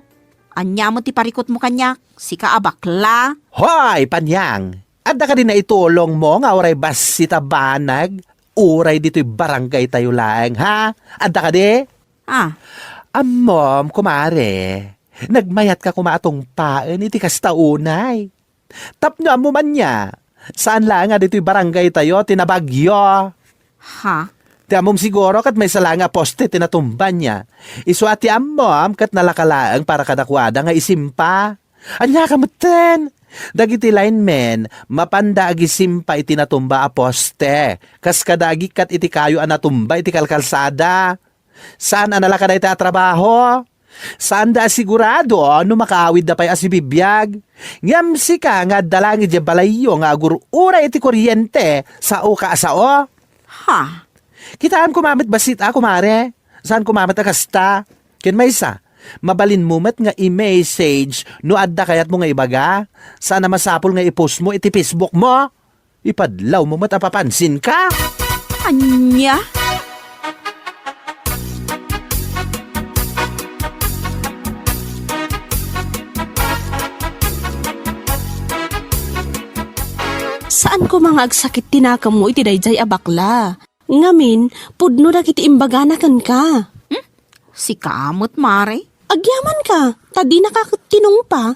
anya mo ti parikot mo kanyak, sika abakla. Hoy, Panyang! Adda ka din na itulong mo nga oray basita banag. Uray dito'y barangay tayo lang, ha? Adda ka di? Amom, kumare. Nagmayat ka kumatong paan, iti kastaunay. Tapno amo man niya. Saan lang nga dito'y barangay tayo, tinabagyo? Ha? Ti amom siguro kat may salanga poste tinatumban niya. Iswati amom kat nalakalaang para kadakwada nga isimpa. Anya ka meten. Dagiti linemen, mapanda agi simpa iti natumba a poste. Kas kadagi kat iti kayo anatumba iti kalkalsada. Saan analakada iti atrabaho? Saan da asigurado no makaawid da pa'y asibibiyag? Ngam sika nga dalangi di balayo nga agurura iti kuryente sa o kaasao? Ha? Kitaan kumamit basit kumare? Saan kumamit a kasta? Ken may isa, Mabalin mo met nga i-message no adda kayat mo nga ibaga. Sana masapol nga i-post mo iti Facebook mo. Ipadlaw mo met apapansin ka. Anya? Saan ko mga agsakit tinakam mo iti dayjay abakla? Ngamin, pudno dagiti imbaganakan ka. Si kamot, mare. Agyaman ka, tadi nakakatinong pa.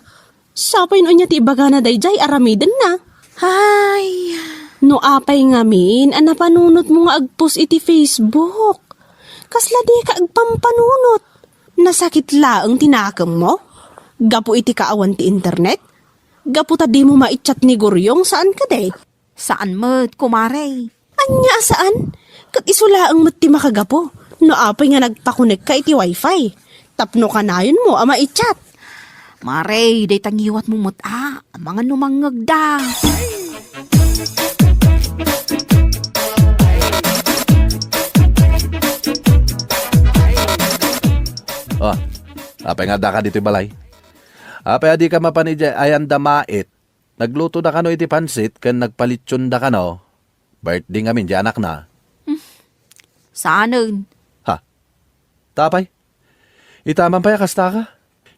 Sapay no niya ti ibagana dayjay aramiden na. Ay, No apay ngamin, anapanunot mo nga agpost iti Facebook. Kasla di ka agpampanunot. Nasakit laang tinakam mo? Gapo iti kaawan ti internet? Gapo tadi mo maichat ni Guryong saan ka day? saan mo't, kumare? Anya saan? Kat isulaang mo't ti makagapo. No apay nga nagpakunik ka iti wifi. Tapno ka na yun mo ama ichat. Mare, day tangiwat mo mo't ang mga numangag da. Oh, apay nga da ka dito balay. Apay adi ka mapanidya ayan damait. Nagluto na kano iti pansit kan nagpalitsyon da kano. Birthday ngamin di anak na. Saanon? Ha? Tapay? Itaman pa kasta ka?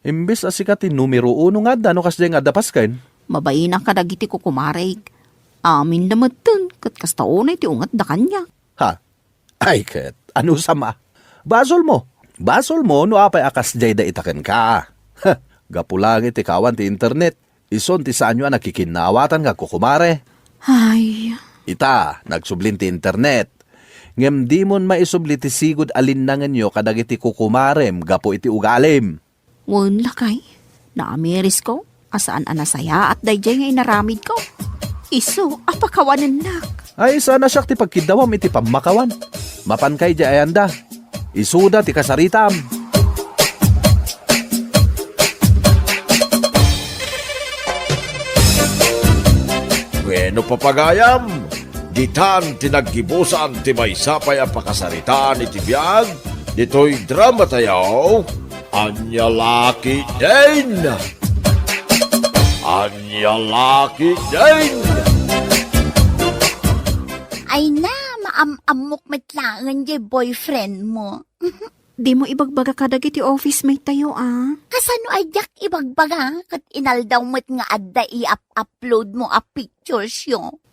Imbis asikatin numero 1 nga da no kasya nga dapas kain. Mabayin ang kadagiti ko kumareg. Amin naman dun, kat kastaonay ti ungat da kanya. Ha? Ay ket, ano sama? Basol mo. Basol mo no apay akas jay da itaken ka. Ha, gapulang iti kawan ti internet. Ison ti saan nyo nakikinawatan nga kukumare. Ay, Ita, nagsublin ti internet. Ngem di mon maisubli ti sigud alinangan nyo kadag iti kukumarem gapo iti ugalim. wan lakay. Naamiris ko, asaan anasaya at dayjay nga inaramid ko. Iso, apakawanan nak. Ay sana siya ti pagkidawam iti pamakawan. Mapan kay di ayanda. Isuda ti kasaritam. Bueno papagayam, ditan tinaggibusan ti maysapay ang pakasaritaan iti biyag, dito'y drama tayaw, Anya Laki Din! Anya Laki Din! Ay na, maamamok matlangan di boyfriend mo. Di mo ibagbaga kadagiti office mate tayo Kasano ay yak ibagbaga kat inaldaw mo't nga adda i-upload mo a pictures yo.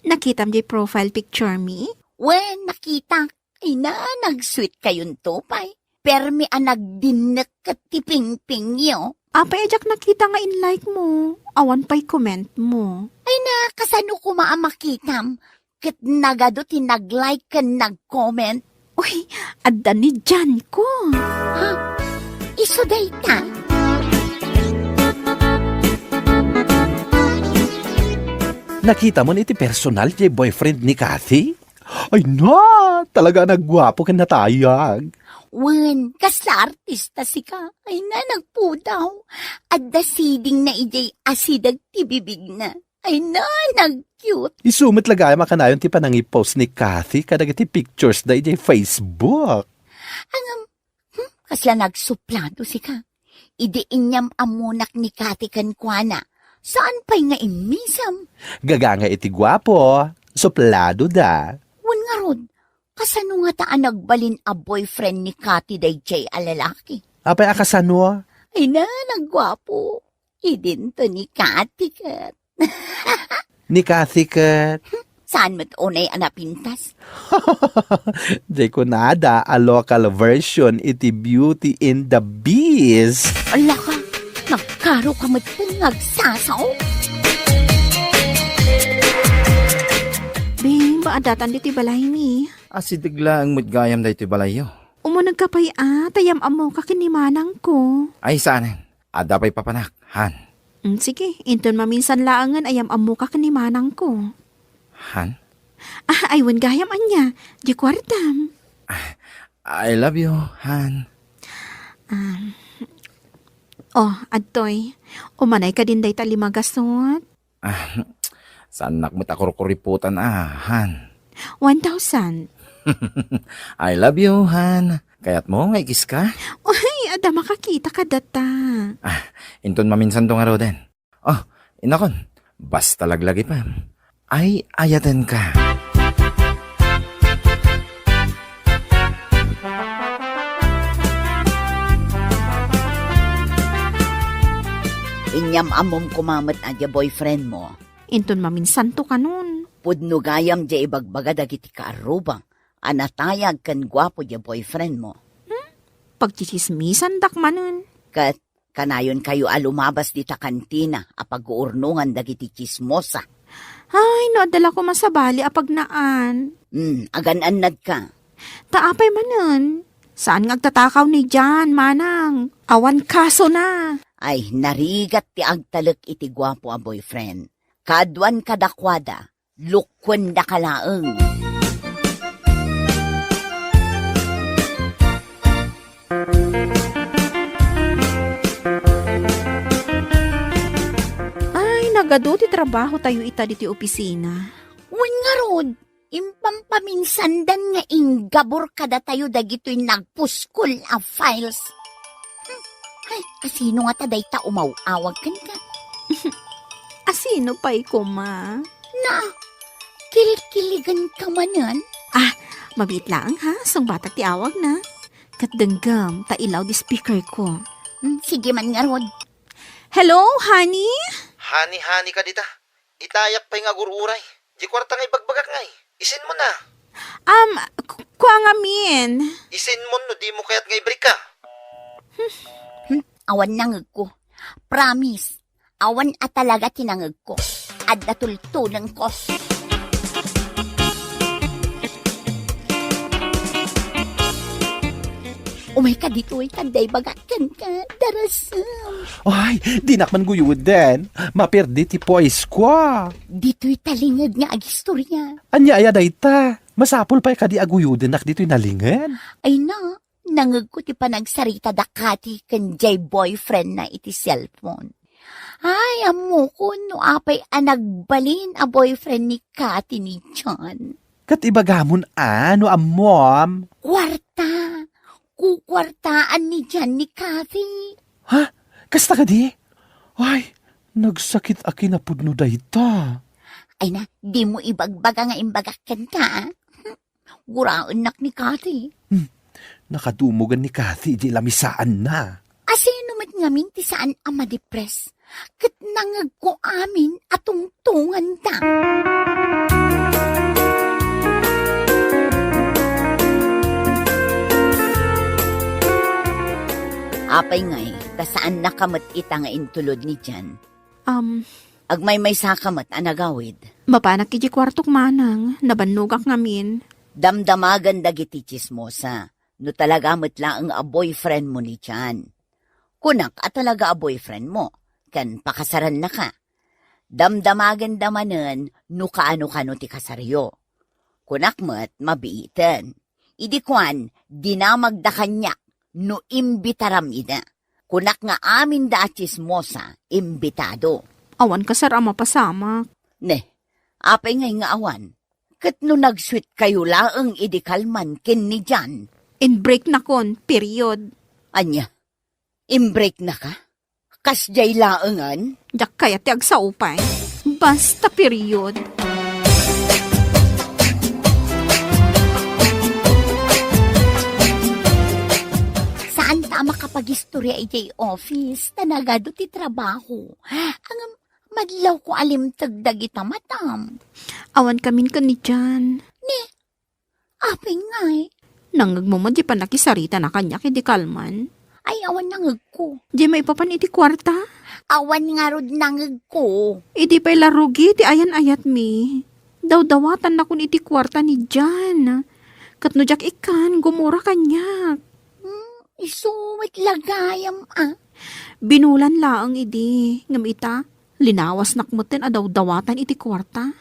Nakita mo di profile picture me? When nakita, ay na, nag-sweet kayong topay. Permi ang nagdinek kat tiping-ping yo. Apay ajak nakita nga in like mo. Awan pa'y comment mo. Ay na, kasano ko maamakitam. Kat nagado tinag-like ka nag-comment. Uy, adda ni Jan ko. Ha? Iso day ta. Nakita mo iti personal di boyfriend ni Kathy? Ay na, talaga nagwapo ka natayag. Wen, kasla artista si ka. Ay na, nagpudaw. Adda siding na ijay asidag tibibig na. Ay na, nag-cute. Isumit lagay makanayon ti panangipost ni Kathy kadag iti pictures da iti Facebook. Kasla nagsuplado si ka. Idiinyam amunak ni Kati Kankwana. Saan pa'y nga imisam? Gaganga iti gwapo, suplado da. Wen nga rod, kasano nga taan nagbalin a boyfriend ni Kati Dayjay a lalaki? Apay akasano? Ay na, nagwapo. Idinto ni Kati kat. Ni Kathy kat. Saan mo't unay anapintas? Di ko nada a local version iti Beauty in the Beast. Ala ka, nagkaro ka mo't nagsasaw. Bing, baadatan di ti balay mi. Asidigla ang mudgayam da iti balayo. Umunag ka pa'y tayam amo kakinimanang ko. Ay saan? Ada pa'y papanak, Han. Sige, inton maminsan laangan ayam amo kakinimanang ko. Han? Aywan gayam anya, di kwartam. I love you, Han. Adtoy, umanay ka din day talimagasot. Saan nakmat ako kuriputan Han? 1,000. I love you, Han. Kaya't mo nga ikis ka? Uy, Da makakita ka data. Inton maminsan to nga raw din. Oh, inakon. Basta laglagi pa. Ay, ayaten ka. Inyam amom kumamat adya boyfriend mo. Inton maminsan to kanun. Pudno gayam dya ibagbaga dagiti kaarubang. Anatayag kan gwapo dya boyfriend mo. Pagchichismisan dak manun. Kat kanayon kayo alumabas di ta kantina apag-uurnungan dagiti chismosa. Ay, no, adala ko masabali apag naan. Agan-anad ka. Taapay manun. Saan ngagtatakaw ni Jan, manang? Awan kaso na. Ay, narigat ti agtalek iti gwapo a boyfriend. Kadwan kadakwada, lukwen da kalaeng. Ay, nagado ti trabaho tayo ita diti opisina. Wen nga rod, impampaminsandan nga inggabor kada tayo dagito'y nagpuskol a files. Ay, kasino nga taday ta umawawag kan ka? Asino pa'y kuma? Na, kilikiligan ka manan? Mabit lang ha, sang batak ti awag na. Katdenggam, tailaw di speaker ko. Sige man nga rod. Hello, honey? Hani ka dita. Itayak pa nga gururay. Di kwarta nga ibagbagak ngay. Isin mo na. Kuha nga min. Isin mo no, di mo kaya't nga ibrik ka. Awan nangag ko. Promise. Awan at talaga tinangag ko. At natultunan ko. Umay ka dito ay tanday bagakan ka. Darasam. Ay, di nakman guyud din. Mapirdi ti poise ko. Dito'y talingad nga agistorya. Anya aya dayta. Masapol pa kadi aguyuden nak dito'y nalingan. Ay na, nangag ko ti panagsarita dakati kan jay boyfriend na iti cellphone. Ay, amo ko no apay anagbalin a boyfriend ni Kati ni John. Kat ibagamon ano amom. Kwarta. Kukwartaan ni John ni Kati. Ha? Kasta ka di? Ay, nagsakit aki na pudno dayta. Ay na, di mo ibagbaga nga imbagakan ka. Guraon nak ni Kati. Nakadumugan ni Kathy di lamisaan na. Asino mat ngamin ti saan ama depres. Kat nangag ko amin atong tungan ta. Apay ngay, tasaan nakamat ita nga intulod ni Jan. Agmay may sakamat anagawid. Mapanak iti kwartok manang, nabanugak ngamin. Damdamagan dagiti chismosa. No talaga matla ang a boyfriend mo ni Jan. Kunak at talaga a boyfriend mo. Kan pakasaran na ka. Damdamagan damanen no kaano-kano ti kasaryo. Kunak mat mabiiten. Idi kwan, dinamagda kanyak no imbitaram ida. Kunak nga amin da chismosa, imbitado. Awan kasar ama pasamak. Ne, apay ngay nga awan. Kat no nagsweet kayo laang idikalman kin ni Jan. In-break na kon, period. Anya, in-break na ka? Kasjay laangan? Yak kaya ti agsaupay. Basta period. Saan ta makapag-istorya ijay office? Tanagado ti trabaho. Ang madlaw ko alimtag dagita matam. Awan kamin ka ni Jan. Apay ngay. Nangag mo man di pa nakisarita na kanya kidi kalman. Ay, awan nangag ko. Di may papan iti kwarta. Awan nga rod nangag ko. Idi pa'y larugi ti ayan-ayat mi. Daw-dawatan na kun iti kwarta ni Jan. Katno jak ikan, gumura kanya. Isuwit lagayam Binulan laang idi. Ngamita, linawas nakmutin adaw-dawatan iti kwarta.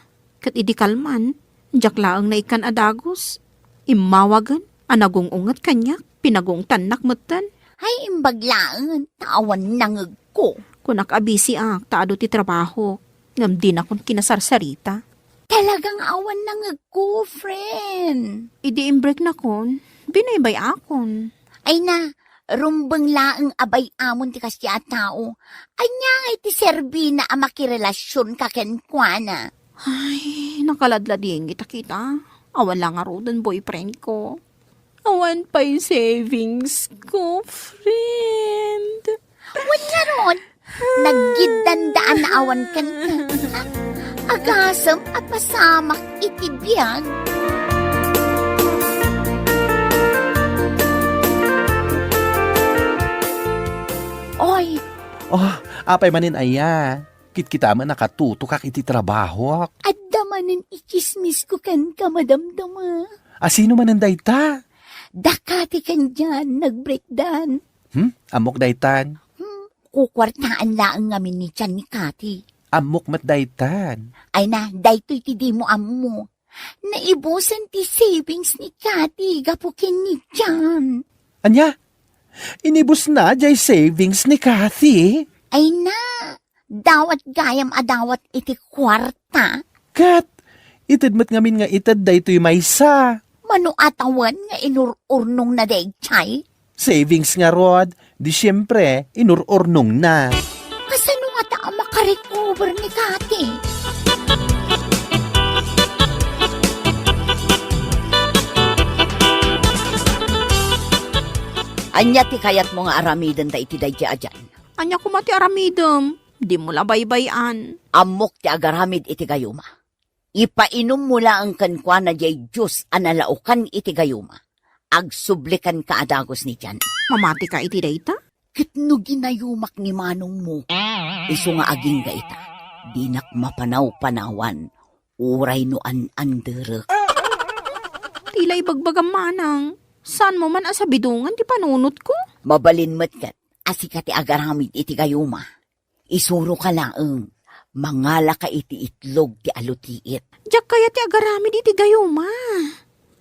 Kat idi kalman, jak laang na ikan adagos. Imawagan, anagungungat kanya, pinagungtan nakmutin. Ay, imbaglaan, tawan nangag ko. Kunak abisi taado ti trabaho. Ngam di na kun kinasarsarita. Talagang awan nangag ko, friend. Idi imbreak na kon, binaybay akon. Ay na, Rumbang laang abay amon ti kasya tao. Anya nga iti serbi na makirelasyon ka kenkwana. Ay, nakaladlading kita. Awan lang nga rodan boyfriend ko. Awan pa yung savings ko, friend. Wanya ron, naggidandaan na awan kan ka. Agasam at masamak iti biyag. Oy, Oh, apay manin aya. Kita man nakatutok iti trabaho. adda manin ikismis ko kan ka madamdama. Asino man ang dayta? Dakati kan dyan, nag-breakdown. Amok daytan. Kukwartaan laang ngamin ni Chan ni Kati. Amok mat daytan. Ay na, daytoy ti di mo amo. Naibusan ti savings ni Kati, gapukin ni Chan. Anya? Inibus na jay savings ni Kathy. Ay na, dawat gayam adawat iti kwarta. Kat, itadmat ngamin nga itad daytoy maysa. Mano atawan nga inururnong na day chay? Savings nga rod, di siyempre, inururnong na. Kasano nga ta makarecover ni Kati? Anya ti kayat mo nga aramidan ta iti dayja ajan. Anya ko mati aramidem. Di mo la baybayan. Amok ti agaramid iti gayuma. Ipainom mo lang kankwa na jay Diyos analaukan iti gayuma. Agsublikan ka adagos ni Jan. Mamati ka iti dayta? Kitno ginayumak ni manong mo. Iso nga aging gaita. Dinak mapanaw-panawan. Uray no an-anderek. Tila'y bagbagam manang. Saan mo man asabidungan ti panunot ko? Mabalin matkat. Asika ti agaramid iti gayuma. Isuro ka laeng. Mangala ka iti itlog ti alutiit. Diyak kaya ti agaramid iti gayuma.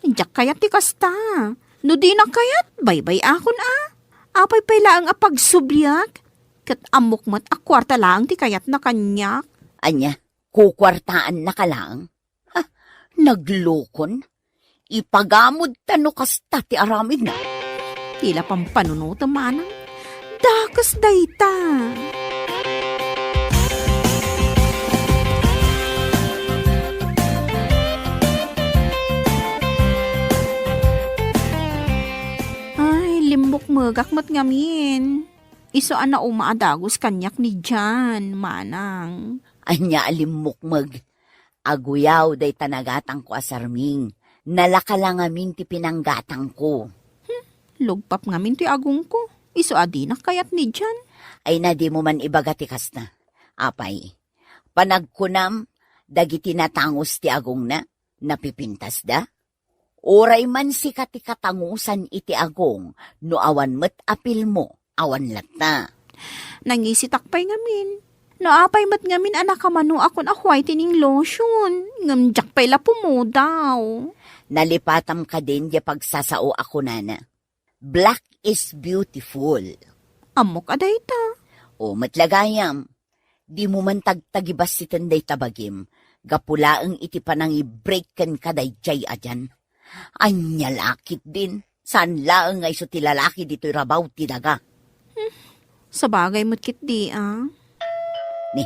Diyak kaya ti kasta. No di na kayat, baybay akon Apay pay laang apagsubliak. Kat amok mat akwarta lang ti kayat na kanyak. Anya, kukwartaan na ka lang? Ha, naglokon? Ipagamod tano kasta ti aramid na. Tila pampanunuta manang. Dakas dayta. Limbok magak ngamin. Iso ana umaadagos kanyak ni Jan, manang. Anya alimukmag. Aguyaw day tanagatang ko asarming. Nalaka lang amin ti pinanggatang ko. Lugpap ngamin ti agong ko. Iso adinak kayat ni Jan. Ay na di mo man ibagatikas na. Apay, panagkunam, dagiti natangos ti agong na, napipintas da? Oray man si kati katangusan iti agong, no awan met apil mo, awan latta. Nangisitakpay ngamin. No apay mat ngamin anak kamano akon akway tining lotion. Ngamjak pay lapo mo daw. Nalipatam ka din di pagsasao ako nana. Black is beautiful. Amok aday ta. O matlagayam, di mo man tagtagibas si tenday tabagim, gapulaang iti panang i-break kan kaday jay ajan. Anya lakit din. Saan laang ay so ti lalaki dito'y rabaw ti daga. Sa bagay mo't kit di Ni,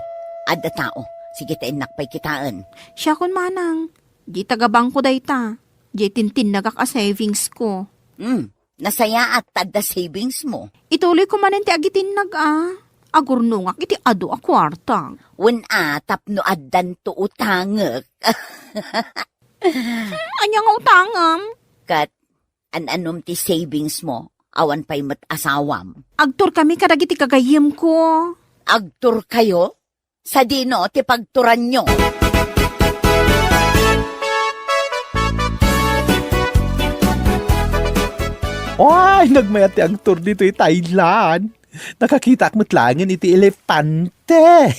adda tao. Sige ta inakpay kitaan. Siya kon manang. Di tagabangko day ta. Di tintin nagak a savings ko. Nasaya at adda savings mo. Ituloy ko manin ti agitin agurnungak iti ado a kwarta. Tapno addan to utangek. Anya nga utangam? Kat, an-anom ti savings mo, awan pa'y mat-asawam. Agtur kami kadagiti kagayim ko. Agtur kayo? Sa dino, ti pagturan nyo. Ay, nagmayat ang tour dito Thailand. Nakakita ak matlangan iti elepante.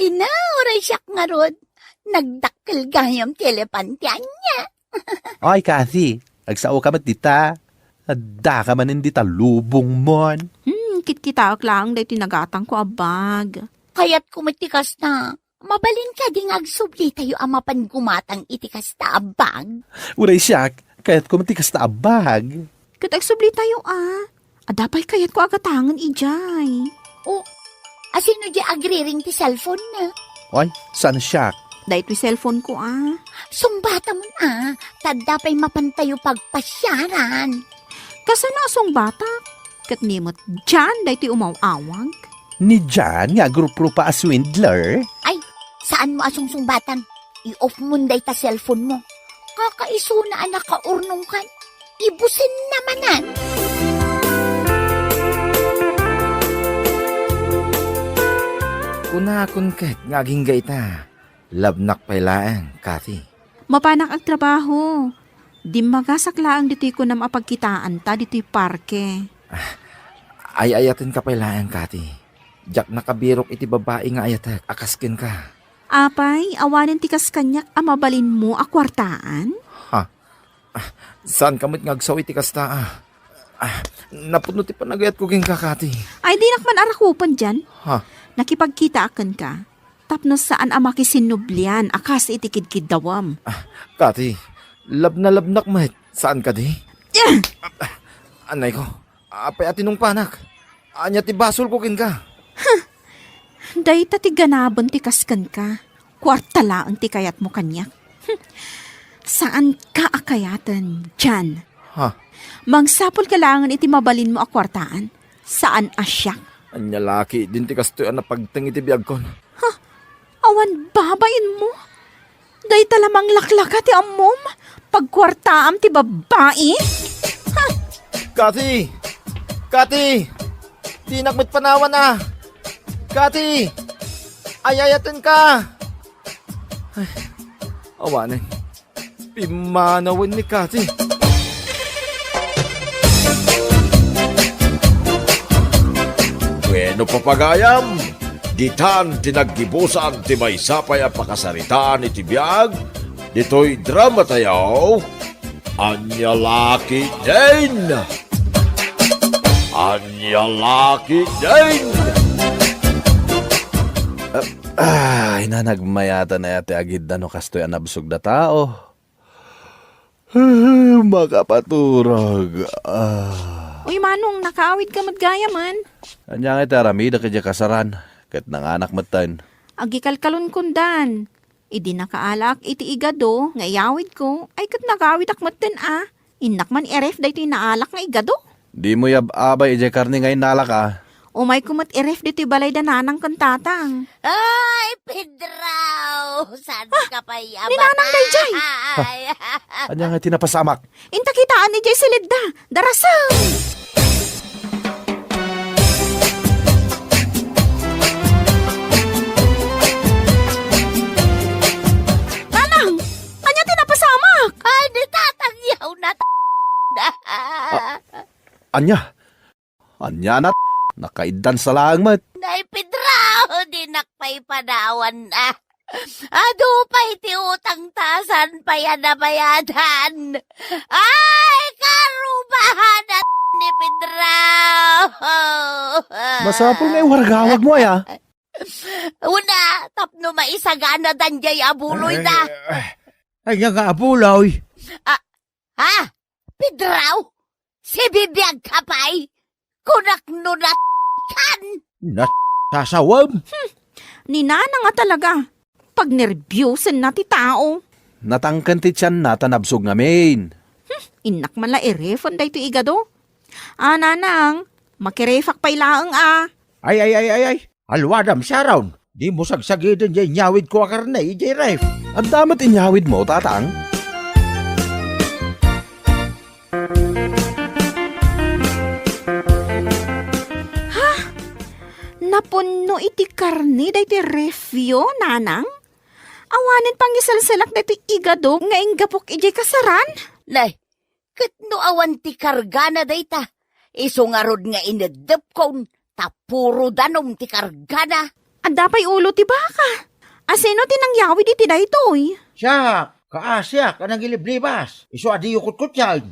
Ina, oray siyak nga rod. Nagdakkel gayam telepantian niya. Ay, Kathy, agsao ka mat dita. Adda ka man hindi talubong mon. Kit-kita lang dahi tinagatang ko abag. Kaya't kumatikas na. Mabalin ka ding agsubli tayo amapan gumatang itikas ta abag. Uray siyak, kaya't kumatikas na abag. Kitagsubli tayo Adapay kayat ko agatangan ijay. O, asino di agriring ti cellphone na? Oy, san siya? Dahil ti cellphone ko Sumbata mo na, tadda pa'y mapantayo pagpasyaran. Kasano asong bata? Katnimot dyan dahil ti umawawag. Ni Jan nga grupo pa a swindler? Ay, saan mo asong sumbatan? I-off mo day ta cellphone mo. Kakaiso na anak ka urnong kan. Ibusin namanan. Kunakon ket ngaging gaita. Labnak pailaan, Kathy. Mapanak ang trabaho. Di magasaklaang dito'y ko na mapagkitaan ta dito'y parke. Ay ayaten ka pailaan, Kathy. Jak nakabirok iti babae nga ayatek, akaskin ka. Apay, awanin ti kas kanyak amabalin mo a kwartaan? Saan kamit ngagsaw iti kasta? Napuno ti panagayat ko ging kakati. Ay, di nakman arakupan dyan. Ha? Nakipagkita akan ka. Tapno saan amaki sinublian, akas itikid-kid dawam. Kati, labnak mat. Saan ka di? Anay ko, apay atinong panak. Anya ti basol ko kin ka. Day ta ti ganabon ti kaskan ka. Kwarta lang ti kayat mo kanyak. Saan ka akayatan? Diyan. Ha? Mangsapol ka langan iti mabalin mo a kwartaan. Saan asyak? Anya laki, din ti kastoy na pagtang iti biyag kon. Awan babain mo. Day talamang laklaka ti amom. Pagkwartaam ti babae. Kati! Kati! Di nakmat panawan na! Kati! Ayayatin ka! Ay, awanin. Pimanawin ni Kati. Bueno papagayam, ditan tinaggibusan ti may sapay a pakasaritaan iti biyag, dito'y drama tayaw, Anya Laki din! Anya Laki din! Ay, nanagmayata na yate agid na no kastoy anabsog na tao. Makapaturag. Uy, manong, nakaawid ka matgaya man. Anya nga itaramida kaya kasaran. Kat nanganak matan. Agikalkalon kundan. Idi nakaalak iti igado, nga iyawid ko. Ay, kat nakaawid akmaten Inak man eref dahito inaalak nga igado. Di mo yab-abay ije karni ngayon nalaka. Umay kumat eref dito balay dananang kantatang. Ay, Pedraw! Saan ka pa yabat? ninanang day, Jay. Anya nga tinapasamak. Inta kitaan ni Jay Silidda. Darasaw! Nanang! Anya tinapasamak? Ay, natatangyaw na Anya? Anya na nakaidan sa laang mat. Nay, Pedraw! Dinakpay panawan na. Ado pa'y ti utang tasan pa yan na bayadan. Ay, karubahan at ni Pedraw! Masapol nga wargawag mo ya. Una, tapno maisagana danjay abuloy na. Ay, nga abulaw. Ha? Pedraw? Si bibiyag kapay? Kunak-nunat kan? Sasawam. Ninana nga talaga. Pag nervyusan na ti tao. Natangkan ti tiyan na tanabsog ngamin. Inak man la erefon da ito igado. Nanang, makirefak pa'y laang Ay. Alwadam siya raun. Di mo sagsagidin jay nyawid ko akarnay, jay ref. At damat inyawid mo, tatang. Napunno iti karni da iti refyo, nanang. Awanin pang isalsalak da iti igado nga inggapok iti kasaran. Nay, katno awan ti kargana dayta. Isungarod nga inedep kon, tapuro danom ti kargana. Anda pa'y ulo ti baka. Asino tinangyawi di ti daytoy? Siya, kaasya, kanang iliblibas. Iso adi yukot-kot yan.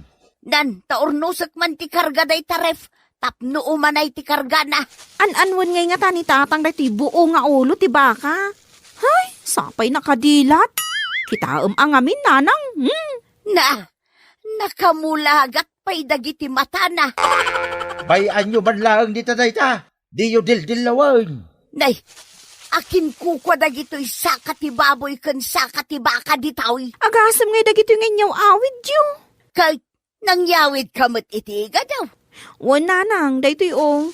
Nan, taornusak man ti karga dayta ref. Tapno umanay ti kargana. An-anwan ngay nga tani tatang da ti buo nga ulo ti baka. Hay, sapay nakadilat. Kita ang amin nanang. Na, nakamulagat pay dagiti mata na. Bayan nyo man lang dita dayta. Di yo dildilawan. Nay, akin kukwa dagito'y saka ti baboy kan saka ti baka ditawi. Agasam nga dagito nga inyaw awid yo. Kay nangyawid kamot itiga daw. Wala nang, daytoy o.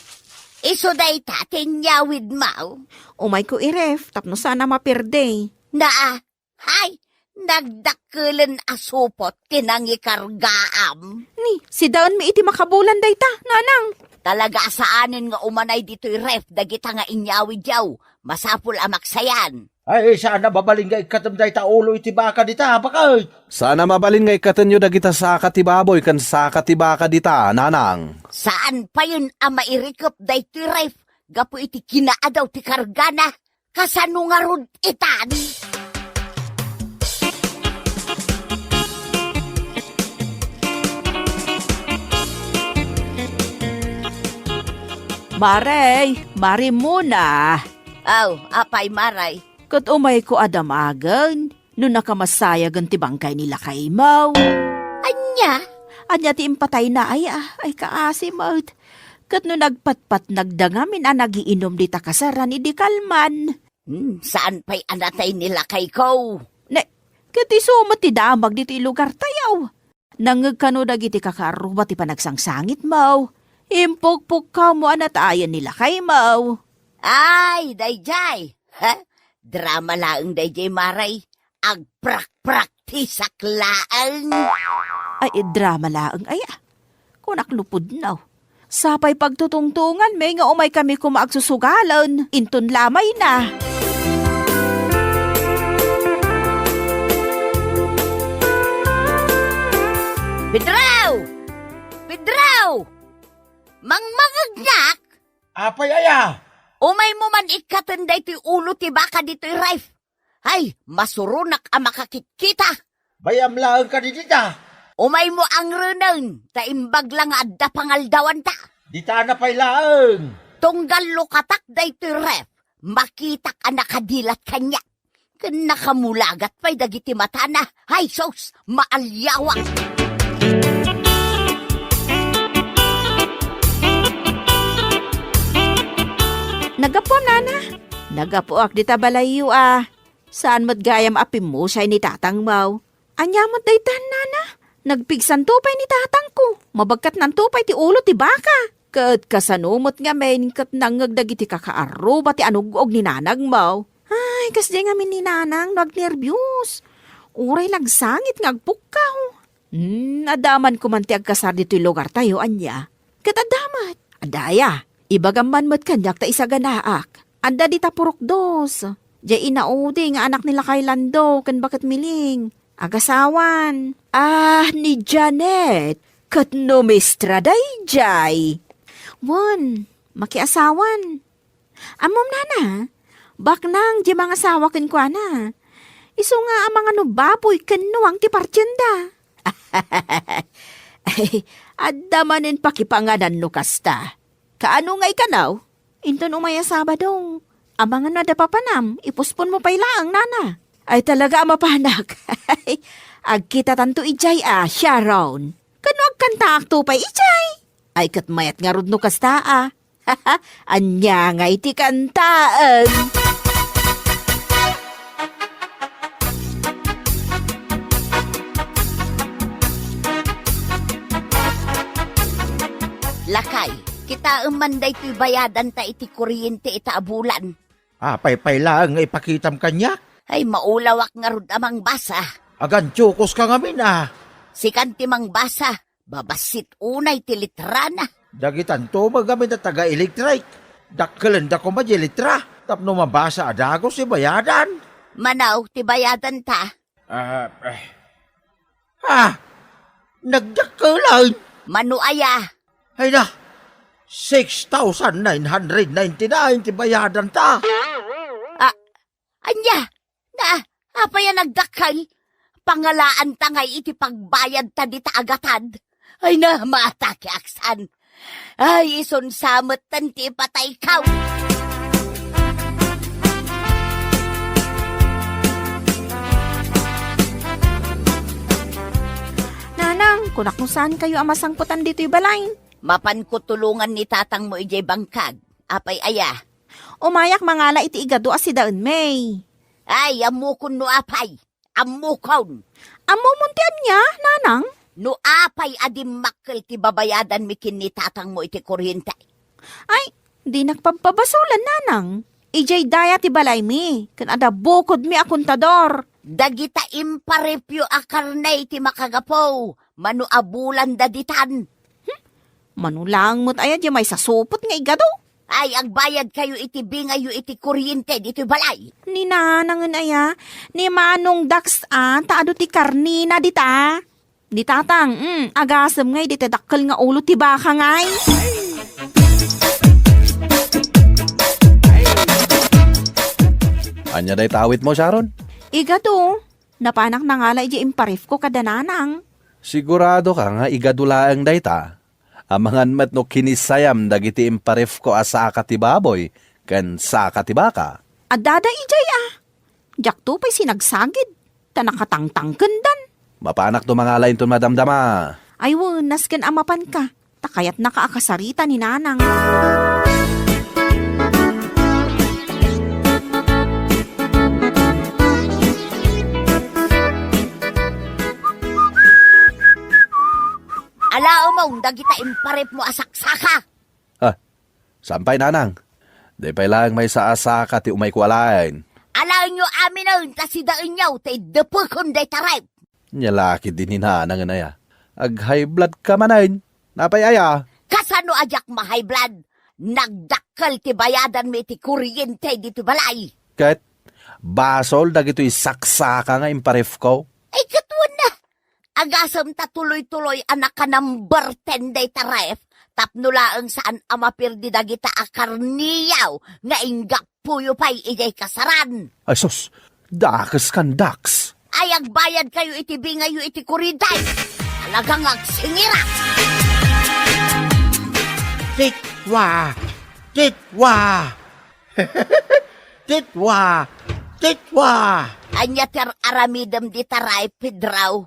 Iso day tatin yawid mau. Umay ko iref, tapno sana mapirde. Naa, hay, nagdakulan asupot kinangi kargaam. Ni, si Daon mi iti makabulan dayta, nanang. Talaga saanin nga umanay dito'y ref dagita nga inyawid yaw. Masapul amaksayan. Ay, sana babaling nga ikatam dayta ulo iti baka dita, bakay. Sana mabalin nga ikatanyo dagita sa katibaboy kan sa katibaka dita, nanang. Saan pa yun ang mairikop dayto'y ref? Gapo iti kinaadaw ti kargana. Kasano nga rod itan? Mari muna. Aw, apay maray. Kat umay ko adamagan, no nakamasayagan ti bangkay nila kay Mau. Anya? Anya ti impatay na ay kaasimot. Kat no nagpatpat nagdangamin nagiinom di takasaran idi kalman. Saan pa'y anatay nila kay ko? Kat isumat ti damag dito lugar tayaw. Nangagkano dagiti kakaruba ti panagsangsangit Mau. Impok-pok ka mo anatayan nila kay Mau. Ay, dayjay. Ha? Drama laang dayjay maray. Agprak-praktis aklaan. Ay, drama laang ay Kung naklupod na. Sapay pagtutungtungan may nga umay kami kumaagsusugalan. Inton lamay na. Pidraw! Pidraw! Mangmangagnak! Apay aya. Umay mo man ikatanday ti ulo ti baka dito'y rife. Ay, masurunak ang makakitkita. Bayam lang ka dita. Umay mo ang renan, taimbag lang adda pangaldawan ta. Dita na pay lang. Tunggal lukatak dayto'y ref, makitak ang nakadilat kanya. Kan nakamulagat pa'y dagiti mata na. Hay sos, maalyawak. Nagapo, nana. Nagapo ak dita balayo Saan mo't gayam apim mo siya ni tatang Mau? Anya mo't daytan, nana. Nagpigsan tupay ni tatang ko. Mabagkat ng tupay ti ulo ti baka. Kat kasanumot nga men kat nangagdag iti kakaaro ba ti anugog ni nanag Mau? Ay, kasdi nga min ni nanang nagnervyos. Uray lagsangit ngagpukaw. Adaman ko man ti agkasar dito'y lugar tayo, anya. Kat adamat. Adaya. Ibagaman mo't kanyak ta isa ganaak. Anda di ta purok dos. Diya inaudi nga anak nila kay Lando kan bakat miling. Agasawan. Ni Janet. Kat no mistra day jay. Wan, makiasawan. Amom nana. Bak nang di mga asawa ken kwa na. Iso nga ang mga nubaboy kanuang ti partyenda. Ay, adamanin pakipangadan no kasta. Kaano nga ikanaw? Inton umaya Sabado. Ang mga nadapapanam, ipuspon mo pa'y laang, nana. Ay talaga mapanak. Agkita tanto ijay Sharon. Kano agkanta akto pa'y ijay? Ay katmayat nga rod no kasta Anya nga iti kantaan. Lakay, kita umanday to'y bayadan ta iti kuryente ita abulan. Apay lang nga ipakitam kanya. Ay maulawak nga rod amang basa. Agan tsukos ka ngamin Si kantimang basa, babasit unay ti litra na. Dagitan to magamit na taga-electric. Dakkalan da ko litra. Tapno mabasa adagos si bayadan. Manaw, ti bayadan ta. Nagdakkalan. Manu aya. Ay na, 6,999 ti bayadan ta. Anya, apaya nagdakal. Pangalaan ta ngay iti pagbayad ta di ta agatad. Ay na, maatake aksan. Ay, ison samot tanti patay kaw. nanang, kunak no saan kayo amasangputan dito'y balay. Mapan ko tulungan ni tatang mo ijay bangkag. Apay aya. Umayak mangala iti igado as si Daon May. Ay, amukon no apay. Amukon. Amo muntian niya, nanang? No apay adim makkel ti babayadan mikin ni tatang mo iti kuryente. Ay, di nagpapabasulan, nanang. Ijay daya ti balay mi. Kan ada bukod mi akuntador. Dagita imparepyo a karnay ti makagapo. Manu abulan daditan. Manulang mo't aya di may sasupot nga igado. Ay, agbayad kayo iti bingayo iti kuryente dito balay. Ni nanangan aya, ni manong dax taado ti karnina dita. Di tatang, agasam ngay, di tadakkel nga ulo ti baka ngay. Anya day tawit mo, Sharon? Igado, napanak na nga la iji imparif ko kada nanang. Sigurado ka nga igadulaang dayta. Amangan mat no kinisayam dagiti imparef ko asaka ti baboy ken saka ti baka. Adada ijay Jak to pa'y sinagsagid. Tanakatangtangken dan. Mapanak to mga lain to madamdama. Ay wunas ken amapan ka. Takayat nakaakasarita ni nanang. Alao mong dagita imparep mo asaksaka. Sampay nanang. Day pay lang may sa asaka ti umay kualain. Alao nyo amin nun, tasidaan nyo, tay depukon day tarep. Nyalaki din ni nanang naya. Ag high blood ka manayin. Napay aya. Kasano ajak ma-high blood? Nagdakkel ti bayadan mi ti kuryente dito balay. Ket basol dagito'y saksaka nga imparef ko. Ay katuan na. Agasam ta tuloy-tuloy anak ka number 10 day taref. Tapnulaang saan amapirdi dagita akarniyaw nga inggak puyo pa'y ijay kasaran. Ay sus, dakas kan daks. Ay agbayad kayo iti bingayo iti kuriday. Talagang agsingirak. Titwa! Titwa! Titwa! Titwa! Anya ter aramidam di taray pidraw.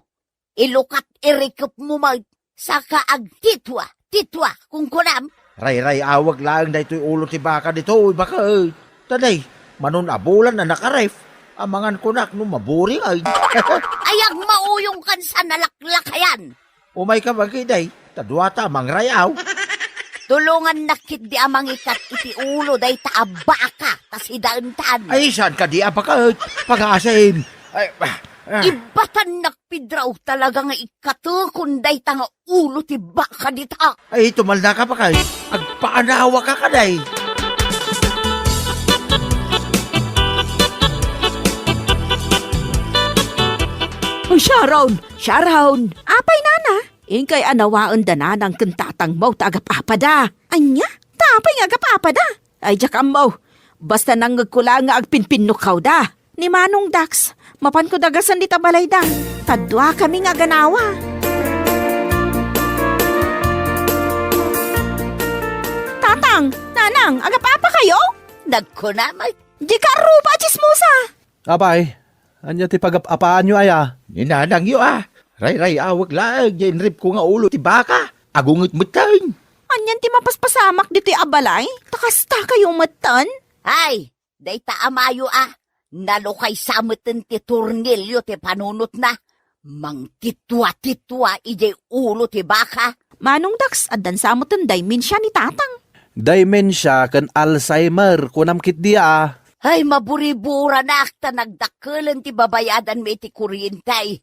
Ilukat irikup mo mag saka agtitwa. Titwa kung kunam. Ray-ray awag lang da ito'y ulo ti baka dito, baka taday, manon abulan na nakaref. Amangan kunak no maburi ay. Ayag mauyong kan sa nalaklakayan. Umay ka magiday, tadwata mangrayaw. Tulungan nakit di amang ikat iti ulo day taabaka tasidaantan. Ay, saan ka di apaka pag-aasin? Ay, Ibatan nakpidraw talaga nga ikatukon day tanga ulo ti baka dita. ay tumalda ka pa kay. Agpaanawa ka kaday. Sharon! Apay nana? Ingkay anawaan da na ng kentatang mo tagapapada. Anya? Tapay nga agapapada. Ay jakam mo. Basta nang ngagkula nga agpinpinukaw da. Ni Manong Dax, mapan ko dagasan di tabalay da. Tadwa kami nga ganawa. Tatang, nanang, agapapa kayo? Nagkunamay. Di ka rupa chismosa. Abay, anya ti pagapapaan nyo aya. Ninanang yo Ray-ray awag lang, yan rip ko nga ulo ti baka. Agungit mutang. Anyan ti mapaspasamak dito'y abalay? Takasta kayo matan? Ay, day taamayo Nalukay samutin ti turnilyo ti panunot na. Mang titwa-titwa ijay ulo ti baka. Manong Dax, adan sa mo tunday min siya ni tatang. Dementia kan Alzheimer kunam kit dia. Ay, maburibura na akta nagdakkelan ti babayadan mi ti kuryentay.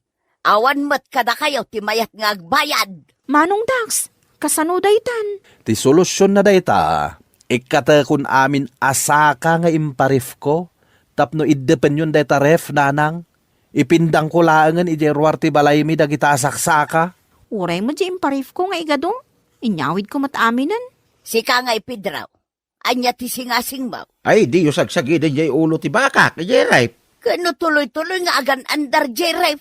Awan mat kada kayo ti mayat nga agbayad. Manong Dax, kasano daytan? Ti solusyon na dayta. Ikata kun amin asaka nga imparif ko. Tapno iddepen yun dayta ref nanang. Ipindang ko laangan ije ruwar ti balay mi dagita saksaka. Uray mo di imparif ko nga igado. Inyawid ko mataminan. Sika nga ipidraw. Anya ti singasing mo. Ay, di yung sagsagidin jay ulo ti baka, kaya ray. Kano tuloy-tuloy nga agan andar jeref.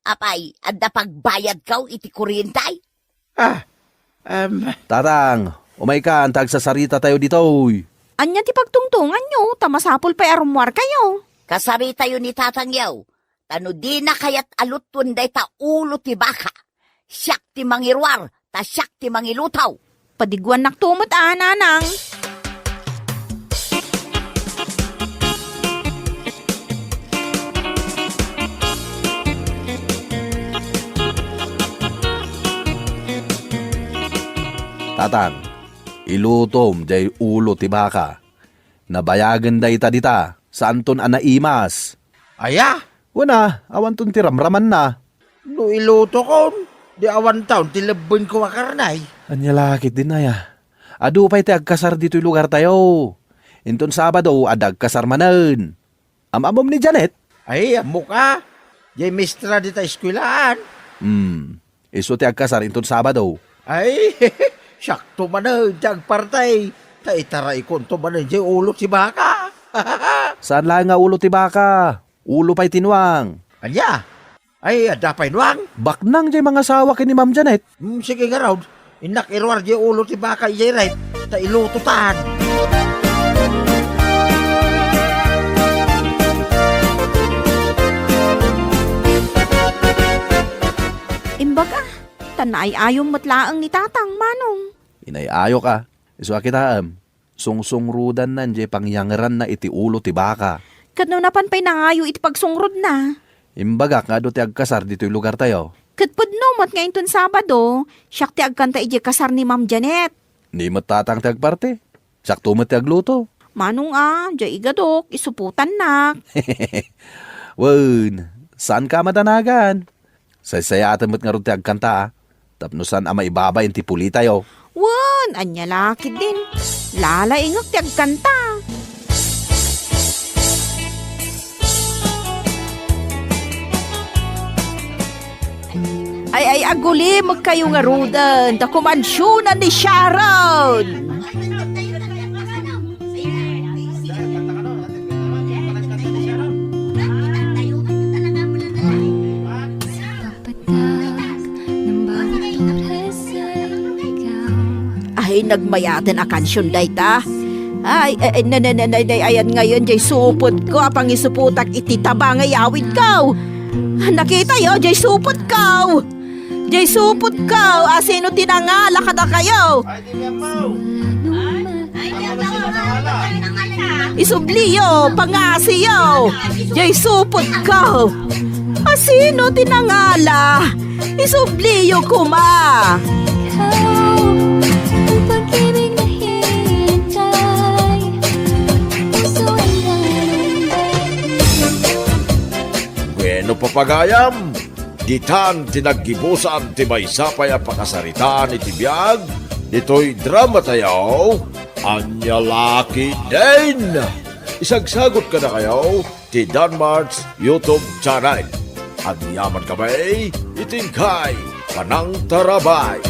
Apay, adda pagbayad kaw iti kuryentay. Tatang, umay ka ang tagsasarita tayo dito. Anya ti pagtungtungan nyo, tamasapol pa'y arumwar kayo. Kasari tayo ni tatang yaw. Tano di na kayat alutun day ta ulo ti baka. siyak ti mangirwar, ta siyak ti mangilutaw. Padiguan naktumot nanang. Tatang, ilutom jay ulo ti baka. Nabayagan day ta dita, saan ton anaimas. Aya, Wana, awan ton ti ramraman na. no iluto kon. Di awan taon, tilabon ko akarnay. Anya lakit din aya. Adu pa'y ti agkasar dito'y lugar tayo. Inton Sabado, adag kasar manan. Amamom ni Janet. Ay, amo ka. Jay mistra di ta eskwilaan. Iso ti agkasar inton Sabado. Ay, sakto man na, jag partay. Ta itaray kon to man jay ulo si baka. Saan lang nga ulo ti baka? Ulo pa'y tinuang. Anya? Ay, adapay nuang. Baknang jay mga sawa kini Ma'am Janet. Sige nga raw. Inak irwar jay ulo si baka jay right. Ta ilututan. Imbaga, tanay ayong matlaang ni tatang manong. Inayayo ka. Iso kita sungsungrudan nan jay pangyangeran na iti ulo ti baka. Kadno napan pa'y nangayo iti pagsungrod na. Imbagak nga do ti agkasar dito'y lugar tayo. Katpudno mat ngayon ton Sabado, siyak ti agkanta iti kasar ni Ma'am Janet. Ni matatang ti agparte. Sakto mo ti agluto. Manong jay igadok, isuputan na. Wen, saan ka madanagan? Saysayatan mo't nga ron ti agkanta Tapno saan ama ibaba yung tipuli tayo. Wan, anya lakid din. Lalaingak ti agkanta. Ay, aguli, magkayo nga rudan. Ta kumansyonan ni Sharon. Ay, nagmayadan a kansyon day ta. Ay, ayan ngayon, jay supot ko, apang isuputak ititaba nga yawid ko. Nakita yo, jay supot ko. Jay supot ko, asino tinangala kada kayo. Isubliyo, pangasiyo, jay supot ko. Asino tinangala, isubliyo kuma. Bueno papagayam, ditan tinaggibusan ti maysapay a pakasaritaan iti biag, dito'y drama tayaw, anya laki din. Isagsagot ka na kayo, ti Danmar's YouTube channel. At yaman kamay, itingkay, panang tarabay.